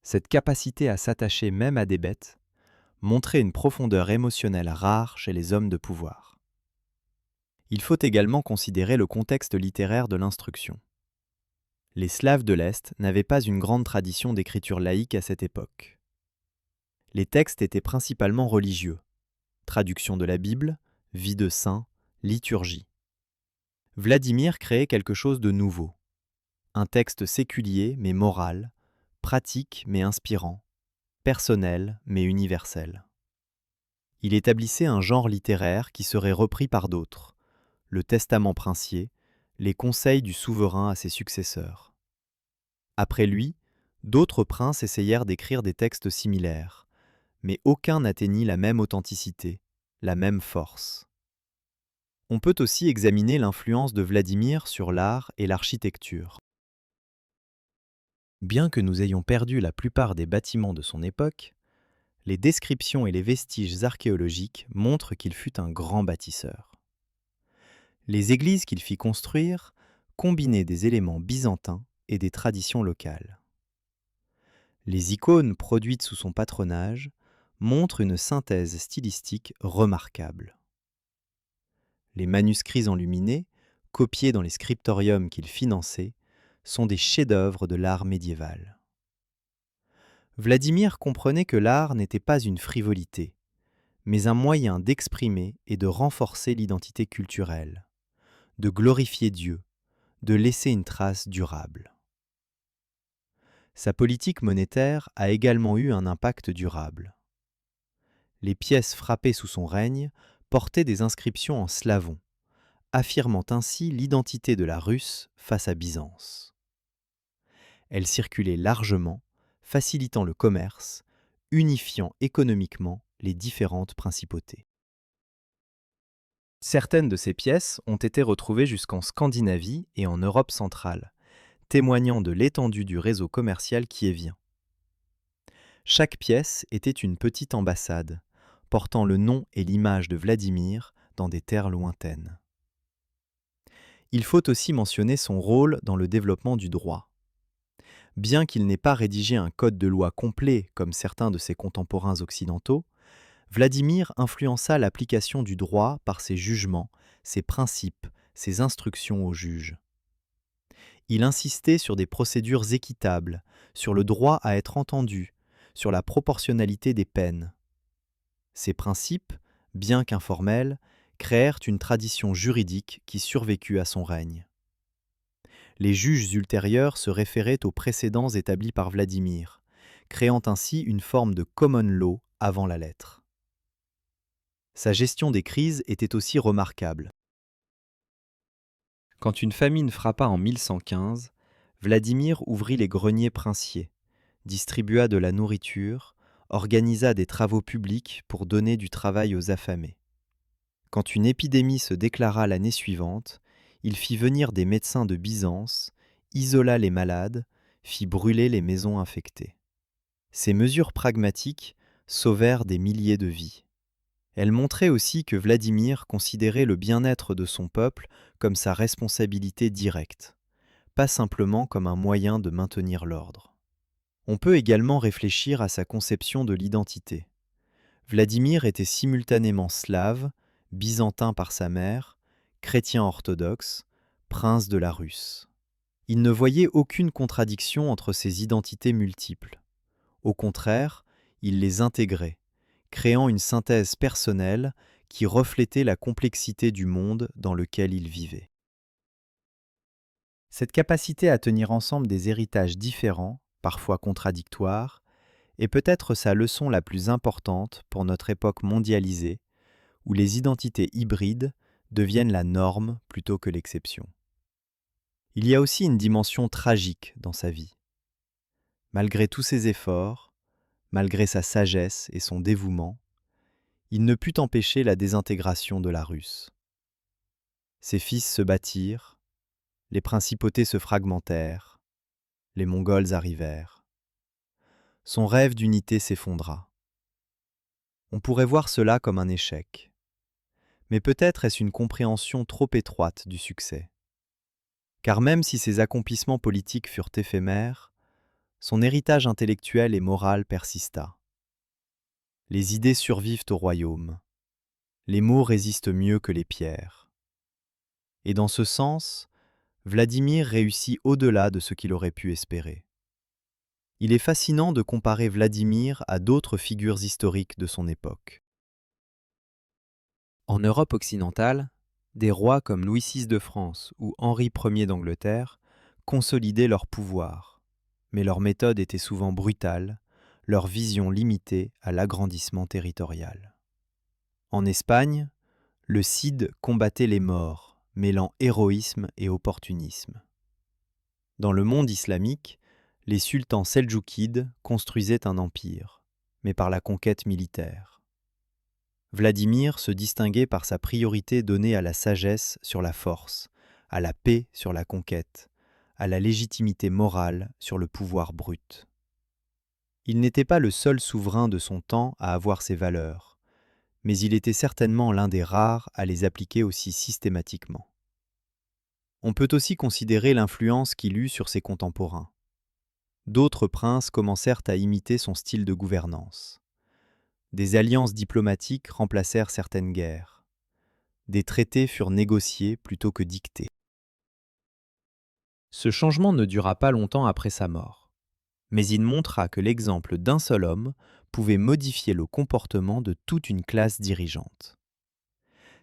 cette capacité à s'attacher même à des bêtes, montrait une profondeur émotionnelle rare chez les hommes de pouvoir. Il faut également considérer le contexte littéraire de l'instruction. Les Slaves de l'Est n'avaient pas une grande tradition d'écriture laïque à cette époque. Les textes étaient principalement religieux, traduction de la Bible, vie de saint, liturgie. Vladimir créait quelque chose de nouveau, un texte séculier mais moral, pratique mais inspirant, personnel mais universel. Il établissait un genre littéraire qui serait repris par d'autres, le testament princier, les conseils du souverain à ses successeurs. Après lui, d'autres princes essayèrent d'écrire des textes similaires, mais aucun n'atteignit la même authenticité, la même force. On peut aussi examiner l'influence de Vladimir sur l'art et l'architecture. Bien que nous ayons perdu la plupart des bâtiments de son époque, les descriptions et les vestiges archéologiques montrent qu'il fut un grand bâtisseur. Les églises qu'il fit construire combinaient des éléments byzantins et des traditions locales. Les icônes produites sous son patronage montrent une synthèse stylistique remarquable. Les manuscrits enluminés, copiés dans les scriptoriums qu'il finançait, sont des chefs-d'œuvre de l'art médiéval. Vladimir comprenait que l'art n'était pas une frivolité, mais un moyen d'exprimer et de renforcer l'identité culturelle, de glorifier Dieu, de laisser une trace durable. Sa politique monétaire a également eu un impact durable. Les pièces frappées sous son règne portaient des inscriptions en slavon, affirmant ainsi l'identité de la Russe face à Byzance. Elles circulaient largement, facilitant le commerce, unifiant économiquement les différentes principautés. Certaines de ces pièces ont été retrouvées jusqu'en Scandinavie et en Europe centrale, témoignant de l'étendue du réseau commercial kievien. Chaque pièce était une petite ambassade, portant le nom et l'image de Vladimir dans des terres lointaines. Il faut aussi mentionner son rôle dans le développement du droit. Bien qu'il n'ait pas rédigé un code de loi complet comme certains de ses contemporains occidentaux, Vladimir influença l'application du droit par ses jugements, ses principes, ses instructions aux juges. Il insistait sur des procédures équitables, sur le droit à être entendu, sur la proportionnalité des peines. Ces principes, bien qu'informels, créèrent une tradition juridique qui survécut à son règne. Les juges ultérieurs se référaient aux précédents établis par Vladimir, créant ainsi une forme de common law avant la lettre. Sa gestion des crises était aussi remarquable. Quand une famine frappa en 1115, Vladimir ouvrit les greniers princiers, distribua de la nourriture, organisa des travaux publics pour donner du travail aux affamés. Quand une épidémie se déclara l'année suivante, il fit venir des médecins de Byzance, isola les malades, fit brûler les maisons infectées. Ces mesures pragmatiques sauvèrent des milliers de vies. Elle montrait aussi que Vladimir considérait le bien-être de son peuple comme sa responsabilité directe, pas simplement comme un moyen de maintenir l'ordre. On peut également réfléchir à sa conception de l'identité. Vladimir était simultanément slave, byzantin par sa mère, chrétien orthodoxe, prince de la Russe. Il ne voyait aucune contradiction entre ces identités multiples. Au contraire, il les intégrait, créant une synthèse personnelle qui reflétait la complexité du monde dans lequel il vivait. Cette capacité à tenir ensemble des héritages différents, parfois contradictoires, est peut-être sa leçon la plus importante pour notre époque mondialisée, où les identités hybrides deviennent la norme plutôt que l'exception. Il y a aussi une dimension tragique dans sa vie. Malgré tous ses efforts, malgré sa sagesse et son dévouement, il ne put empêcher la désintégration de la Russe. Ses fils se battirent, les principautés se fragmentèrent, les Mongols arrivèrent. Son rêve d'unité s'effondra. On pourrait voir cela comme un échec. Mais peut-être est-ce une compréhension trop étroite du succès. Car même si ses accomplissements politiques furent éphémères, son héritage intellectuel et moral persista. Les idées survivent au royaume. Les mots résistent mieux que les pierres. Et dans ce sens, Vladimir réussit au-delà de ce qu'il aurait pu espérer. Il est fascinant de comparer Vladimir à d'autres figures historiques de son époque. En Europe occidentale, des rois comme Louis VI de France ou Henri Ier d'Angleterre consolidaient leur pouvoir, mais leur méthode était souvent brutale, leur vision limitée à l'agrandissement territorial. En Espagne, le Cid combattait les morts, mêlant héroïsme et opportunisme. Dans le monde islamique, les sultans seldjoukides construisaient un empire, mais par la conquête militaire. Vladimir se distinguait par sa priorité donnée à la sagesse sur la force, à la paix sur la conquête, à la légitimité morale sur le pouvoir brut. Il n'était pas le seul souverain de son temps à avoir ces valeurs, mais il était certainement l'un des rares à les appliquer aussi systématiquement. On peut aussi considérer l'influence qu'il eut sur ses contemporains. D'autres princes commencèrent à imiter son style de gouvernance. Des alliances diplomatiques remplacèrent certaines guerres. Des traités furent négociés plutôt que dictés. Ce changement ne dura pas longtemps après sa mort, mais il montra que l'exemple d'un seul homme pouvait modifier le comportement de toute une classe dirigeante.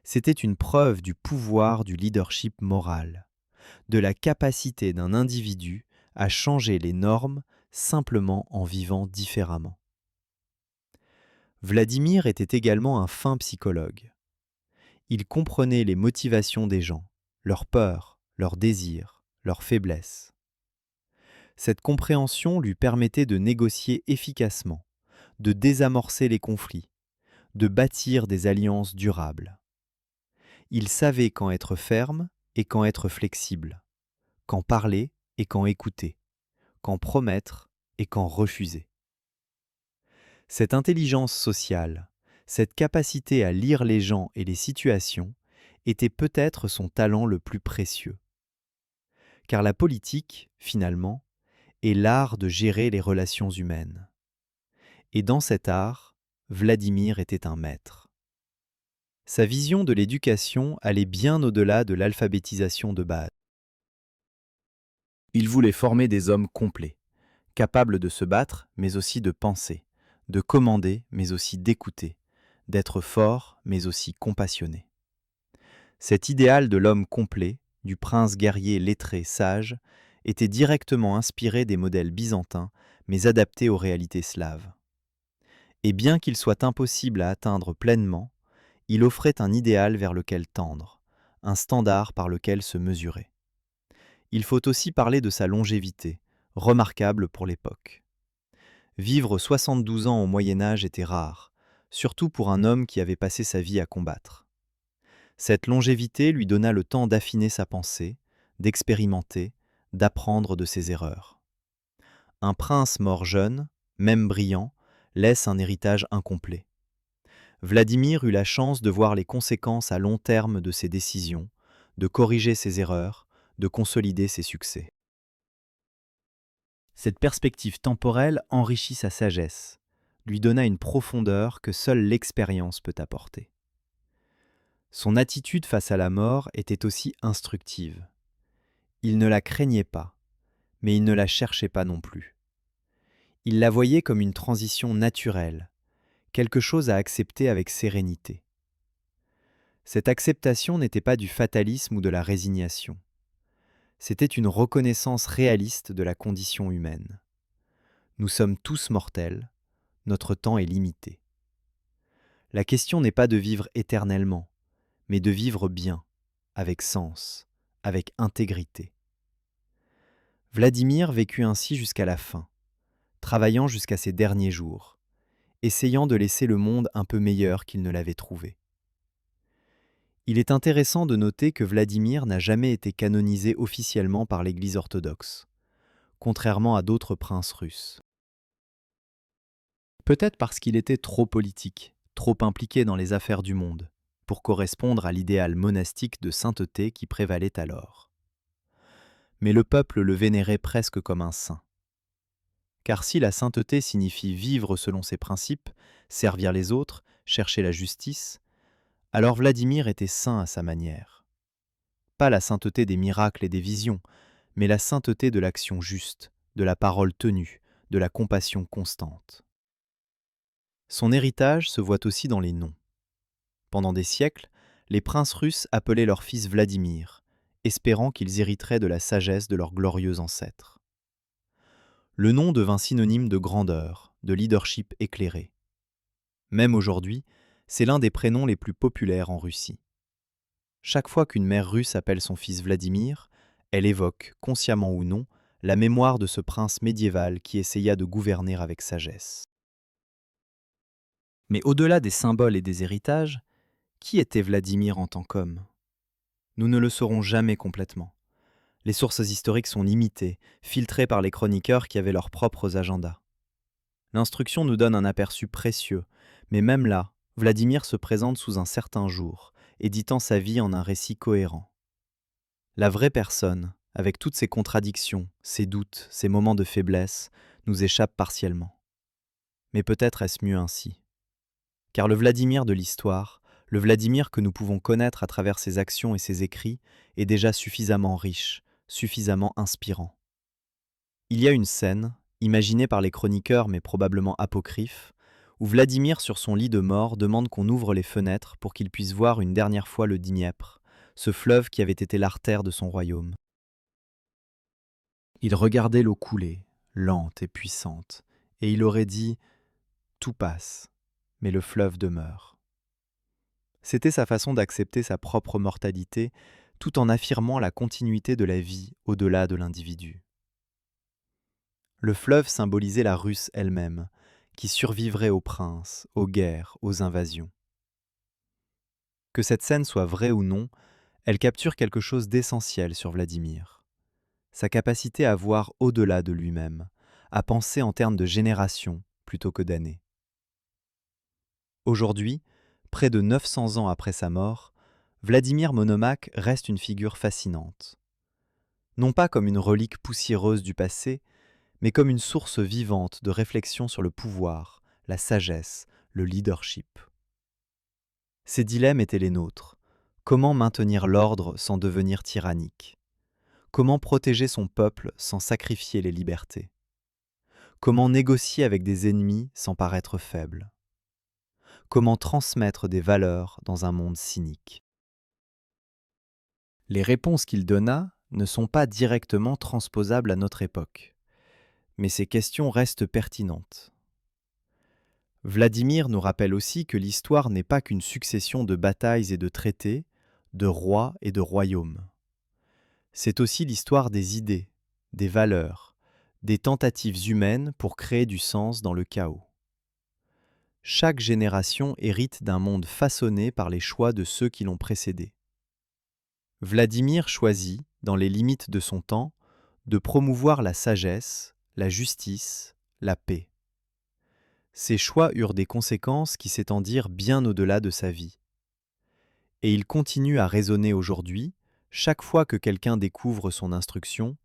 C'était une preuve du pouvoir du leadership moral, de la capacité d'un individu à changer les normes simplement en vivant différemment. Vladimir était également un fin psychologue. Il comprenait les motivations des gens, leurs peurs, leurs désirs, leurs faiblesses. Cette compréhension lui permettait de négocier efficacement, de désamorcer les conflits, de bâtir des alliances durables. Il savait quand être ferme et quand être flexible, quand parler et quand écouter, quand promettre et quand refuser. Cette intelligence sociale, cette capacité à lire les gens et les situations, était peut-être son talent le plus précieux. Car la politique, finalement, est l'art de gérer les relations humaines. Et dans cet art, Vladimir était un maître. Sa vision de l'éducation allait bien au-delà de l'alphabétisation de base. Il voulait former des hommes complets, capables de se battre, mais aussi de penser, de commander, mais aussi d'écouter, d'être fort, mais aussi compassionné. Cet idéal de l'homme complet, du prince guerrier lettré sage, était directement inspiré des modèles byzantins, mais adapté aux réalités slaves. Et bien qu'il soit impossible à atteindre pleinement, il offrait un idéal vers lequel tendre, un standard par lequel se mesurer. Il faut aussi parler de sa longévité, remarquable pour l'époque. Vivre 72 ans au Moyen-Âge était rare, surtout pour un homme qui avait passé sa vie à combattre. Cette longévité lui donna le temps d'affiner sa pensée, d'expérimenter, d'apprendre de ses erreurs. Un prince mort jeune, même brillant, laisse un héritage incomplet. Vladimir eut la chance de voir les conséquences à long terme de ses décisions, de corriger ses erreurs, de consolider ses succès. Cette perspective temporelle enrichit sa sagesse, lui donna une profondeur que seule l'expérience peut apporter. Son attitude face à la mort était aussi instructive. Il ne la craignait pas, mais il ne la cherchait pas non plus. Il la voyait comme une transition naturelle, quelque chose à accepter avec sérénité. Cette acceptation n'était pas du fatalisme ou de la résignation. C'était une reconnaissance réaliste de la condition humaine. Nous sommes tous mortels, notre temps est limité. La question n'est pas de vivre éternellement, mais de vivre bien, avec sens, avec intégrité. Vladimir vécut ainsi jusqu'à la fin, travaillant jusqu'à ses derniers jours, essayant de laisser le monde un peu meilleur qu'il ne l'avait trouvé. Il est intéressant de noter que Vladimir n'a jamais été canonisé officiellement par l'Église orthodoxe, contrairement à d'autres princes russes. Peut-être parce qu'il était trop politique, trop impliqué dans les affaires du monde, pour correspondre à l'idéal monastique de sainteté qui prévalait alors. Mais le peuple le vénérait presque comme un saint. Car si la sainteté signifie vivre selon ses principes, servir les autres, chercher la justice, alors Vladimir était saint à sa manière. Pas la sainteté des miracles et des visions, mais la sainteté de l'action juste, de la parole tenue, de la compassion constante. Son héritage se voit aussi dans les noms. Pendant des siècles, les princes russes appelaient leur fils Vladimir, espérant qu'ils hériteraient de la sagesse de leurs glorieux ancêtres. Le nom devint synonyme de grandeur, de leadership éclairé. Même aujourd'hui, c'est l'un des prénoms les plus populaires en Russie. Chaque fois qu'une mère russe appelle son fils Vladimir, elle évoque, consciemment ou non, la mémoire de ce prince médiéval qui essaya de gouverner avec sagesse. Mais au-delà des symboles et des héritages, qui était Vladimir en tant qu'homme ? Nous ne le saurons jamais complètement. Les sources historiques sont limitées, filtrées par les chroniqueurs qui avaient leurs propres agendas. L'instruction nous donne un aperçu précieux, mais même là, Vladimir se présente sous un certain jour, éditant sa vie en un récit cohérent. La vraie personne, avec toutes ses contradictions, ses doutes, ses moments de faiblesse, nous échappe partiellement. Mais peut-être est-ce mieux ainsi. Car le Vladimir de l'histoire, le Vladimir que nous pouvons connaître à travers ses actions et ses écrits, est déjà suffisamment riche, suffisamment inspirant. Il y a une scène, imaginée par les chroniqueurs mais probablement apocryphe, où Vladimir sur son lit de mort demande qu'on ouvre les fenêtres pour qu'il puisse voir une dernière fois le Dniepr, ce fleuve qui avait été l'artère de son royaume. Il regardait l'eau couler, lente et puissante, et il aurait dit « Tout passe, mais le fleuve demeure ». C'était sa façon d'accepter sa propre mortalité, tout en affirmant la continuité de la vie au-delà de l'individu. Le fleuve symbolisait la Russe elle-même, qui survivrait aux princes, aux guerres, aux invasions. Que cette scène soit vraie ou non, elle capture quelque chose d'essentiel sur Vladimir. Sa capacité à voir au-delà de lui-même, à penser en termes de générations plutôt que d'années. Aujourd'hui, près de 900 ans après sa mort, Vladimir Monomaque reste une figure fascinante. Non pas comme une relique poussiéreuse du passé, mais comme une source vivante de réflexion sur le pouvoir, la sagesse, le leadership. Ces dilemmes étaient les nôtres. Comment maintenir l'ordre sans devenir tyrannique ? Comment protéger son peuple sans sacrifier les libertés ? Comment négocier avec des ennemis sans paraître faible ? Comment transmettre des valeurs dans un monde cynique ? Les réponses qu'il donna ne sont pas directement transposables à notre époque, mais ces questions restent pertinentes. Vladimir nous rappelle aussi que l'histoire n'est pas qu'une succession de batailles et de traités, de rois et de royaumes. C'est aussi l'histoire des idées, des valeurs, des tentatives humaines pour créer du sens dans le chaos. Chaque génération hérite d'un monde façonné par les choix de ceux qui l'ont précédé. Vladimir choisit, dans les limites de son temps, de promouvoir la sagesse, la justice, la paix. Ses choix eurent des conséquences qui s'étendirent bien au-delà de sa vie. Et il continue à résonner aujourd'hui, chaque fois que quelqu'un découvre son instruction,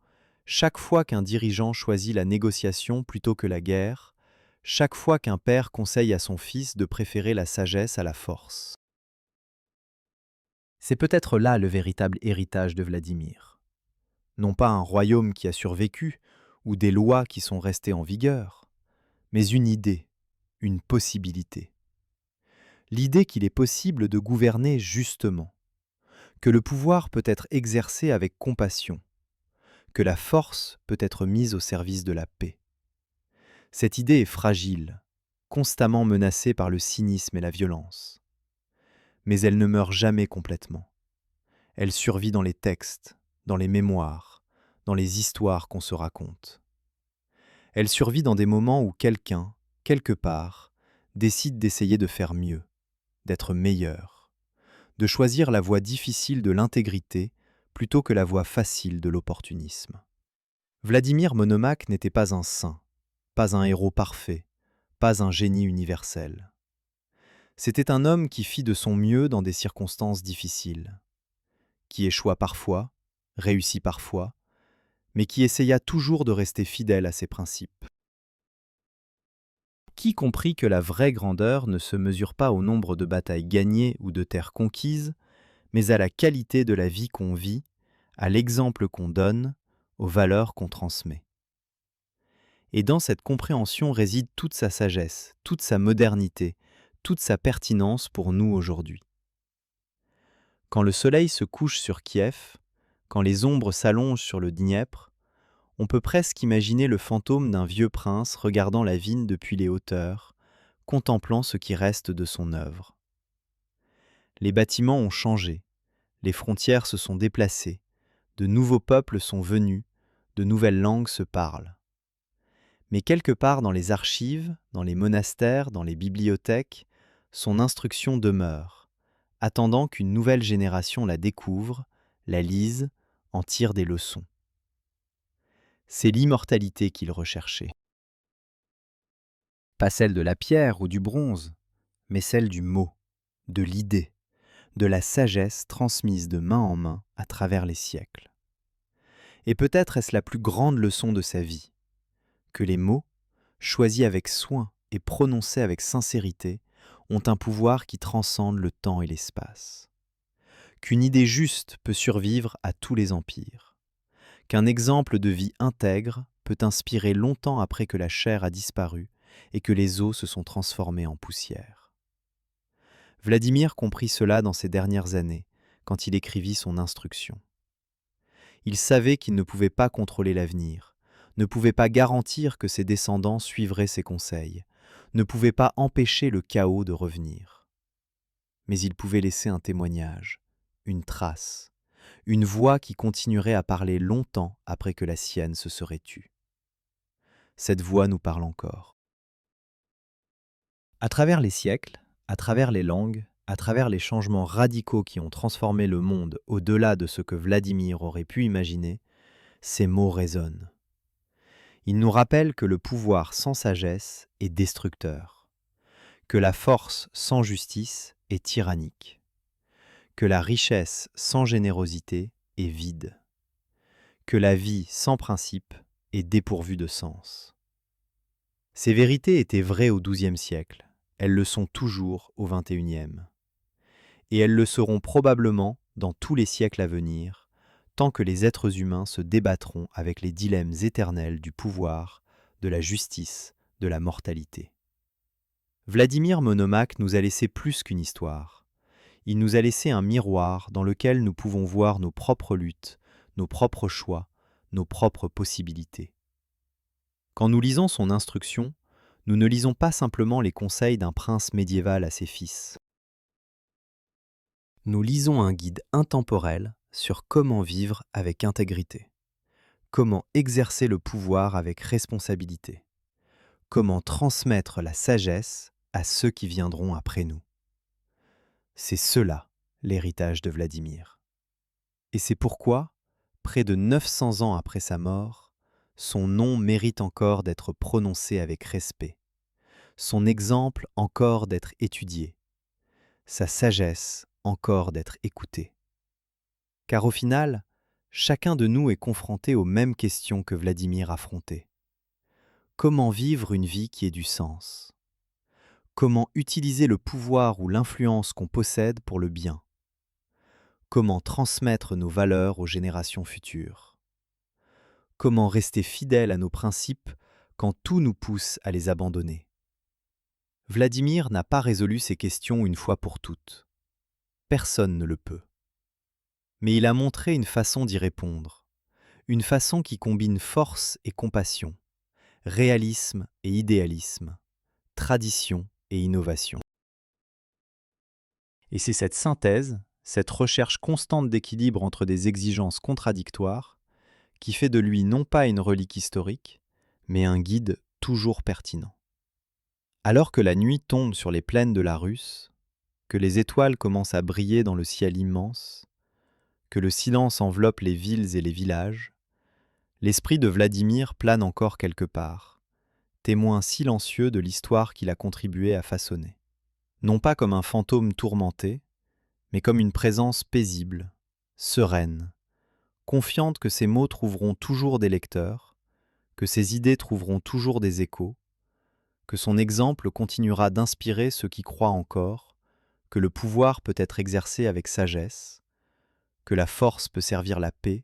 chaque fois qu'un dirigeant choisit la négociation plutôt que la guerre, chaque fois qu'un père conseille à son fils de préférer la sagesse à la force. C'est peut-être là le véritable héritage de Vladimir. Non pas un royaume qui a survécu, ou des lois qui sont restées en vigueur, mais une idée, une possibilité. L'idée qu'il est possible de gouverner justement, que le pouvoir peut être exercé avec compassion, que la force peut être mise au service de la paix. Cette idée est fragile, constamment menacée par le cynisme et la violence. Mais elle ne meurt jamais complètement. Elle survit dans les textes, dans les mémoires, dans les histoires qu'on se raconte. Elle survit dans des moments où quelqu'un, quelque part, décide d'essayer de faire mieux, d'être meilleur, de choisir la voie difficile de l'intégrité plutôt que la voie facile de l'opportunisme. Vladimir Monomaque n'était pas un saint, pas un héros parfait, pas un génie universel. C'était un homme qui fit de son mieux dans des circonstances difficiles, qui échoua parfois, réussit parfois, mais qui essaya toujours de rester fidèle à ses principes. Qui comprit que la vraie grandeur ne se mesure pas au nombre de batailles gagnées ou de terres conquises, mais à la qualité de la vie qu'on vit, à l'exemple qu'on donne, aux valeurs qu'on transmet. Et dans cette compréhension réside toute sa sagesse, toute sa modernité, toute sa pertinence pour nous aujourd'hui. Quand le soleil se couche sur Kiev, quand les ombres s'allongent sur le Dniepr, on peut presque imaginer le fantôme d'un vieux prince regardant la vigne depuis les hauteurs, contemplant ce qui reste de son œuvre. Les bâtiments ont changé, les frontières se sont déplacées, de nouveaux peuples sont venus, de nouvelles langues se parlent. Mais quelque part dans les archives, dans les monastères, dans les bibliothèques, son instruction demeure, attendant qu'une nouvelle génération la découvre, la lise, en tire des leçons. C'est l'immortalité qu'il recherchait. Pas celle de la pierre ou du bronze, mais celle du mot, de l'idée, de la sagesse transmise de main en main à travers les siècles. Et peut-être est-ce la plus grande leçon de sa vie, que les mots, choisis avec soin et prononcés avec sincérité, ont un pouvoir qui transcende le temps et l'espace. Qu'une idée juste peut survivre à tous les empires. Qu'un exemple de vie intègre peut inspirer longtemps après que la chair a disparu et que les os se sont transformés en poussière. Vladimir comprit cela dans ses dernières années, quand il écrivit son instruction. Il savait qu'il ne pouvait pas contrôler l'avenir, ne pouvait pas garantir que ses descendants suivraient ses conseils, ne pouvait pas empêcher le chaos de revenir. Mais il pouvait laisser un témoignage, une trace, une voix qui continuerait à parler longtemps après que la sienne se serait tue. Cette voix nous parle encore. À travers les siècles, à travers les langues, à travers les changements radicaux qui ont transformé le monde au-delà de ce que Vladimir aurait pu imaginer, ces mots résonnent. Ils nous rappellent que le pouvoir sans sagesse est destructeur, que la force sans justice est tyrannique, que la richesse sans générosité est vide, que la vie sans principe est dépourvue de sens. Ces vérités étaient vraies au XIIe siècle, elles le sont toujours au XXIe. Et elles le seront probablement dans tous les siècles à venir, tant que les êtres humains se débattront avec les dilemmes éternels du pouvoir, de la justice, de la mortalité. Vladimir Monomaque nous a laissé plus qu'une histoire. Il nous a laissé un miroir dans lequel nous pouvons voir nos propres luttes, nos propres choix, nos propres possibilités. Quand nous lisons son instruction, nous ne lisons pas simplement les conseils d'un prince médiéval à ses fils. Nous lisons un guide intemporel sur comment vivre avec intégrité, comment exercer le pouvoir avec responsabilité, comment transmettre la sagesse à ceux qui viendront après nous. C'est cela, l'héritage de Vladimir. Et c'est pourquoi, près de 900 ans après sa mort, son nom mérite encore d'être prononcé avec respect. son exemple encore d'être étudié, sa sagesse encore d'être écoutée. Car au final, chacun de nous est confronté aux mêmes questions que Vladimir affrontait. Comment vivre une vie qui ait du sens? Comment utiliser le pouvoir ou l'influence qu'on possède pour le bien? Comment transmettre nos valeurs aux générations futures? Comment rester fidèle à nos principes quand tout nous pousse à les abandonner? Vladimir n'a pas résolu ces questions une fois pour toutes. Personne ne le peut. Mais il a montré une façon d'y répondre, une façon qui combine force et compassion, réalisme et idéalisme, tradition et innovation. Et c'est cette synthèse, cette recherche constante d'équilibre entre des exigences contradictoires, qui fait de lui non pas une relique historique, mais un guide toujours pertinent. Alors que la nuit tombe sur les plaines de la Russe, que les étoiles commencent à briller dans le ciel immense, que le silence enveloppe les villes et les villages, l'esprit de Vladimir plane encore quelque part, témoin silencieux de l'histoire qu'il a contribué à façonner. Non pas comme un fantôme tourmenté, mais comme une présence paisible, sereine, confiante que ses mots trouveront toujours des lecteurs, que ses idées trouveront toujours des échos, que son exemple continuera d'inspirer ceux qui croient encore, que le pouvoir peut être exercé avec sagesse, que la force peut servir la paix,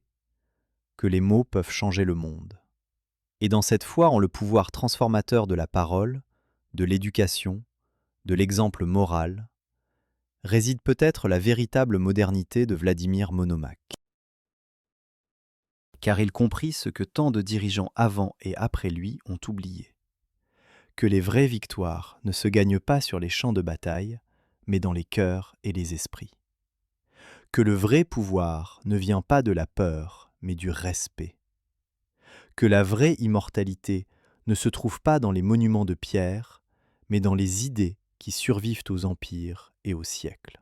que les mots peuvent changer le monde. Et dans cette foi en le pouvoir transformateur de la parole, de l'éducation, de l'exemple moral, réside peut-être la véritable modernité de Vladimir Monomakh. Car il comprit ce que tant de dirigeants avant et après lui ont oublié. Que les vraies victoires ne se gagnent pas sur les champs de bataille, mais dans les cœurs et les esprits. Que le vrai pouvoir ne vient pas de la peur, mais du respect. Que la vraie immortalité ne se trouve pas dans les monuments de pierre, mais dans les idées qui survivent aux empires et aux siècles.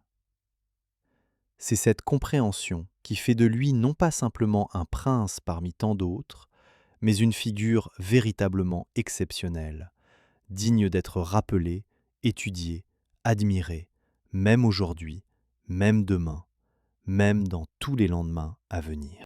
C'est cette compréhension qui fait de lui non pas simplement un prince parmi tant d'autres, mais une figure véritablement exceptionnelle, digne d'être rappelée, étudiée, admirée, même aujourd'hui, même demain, même dans tous les lendemains à venir.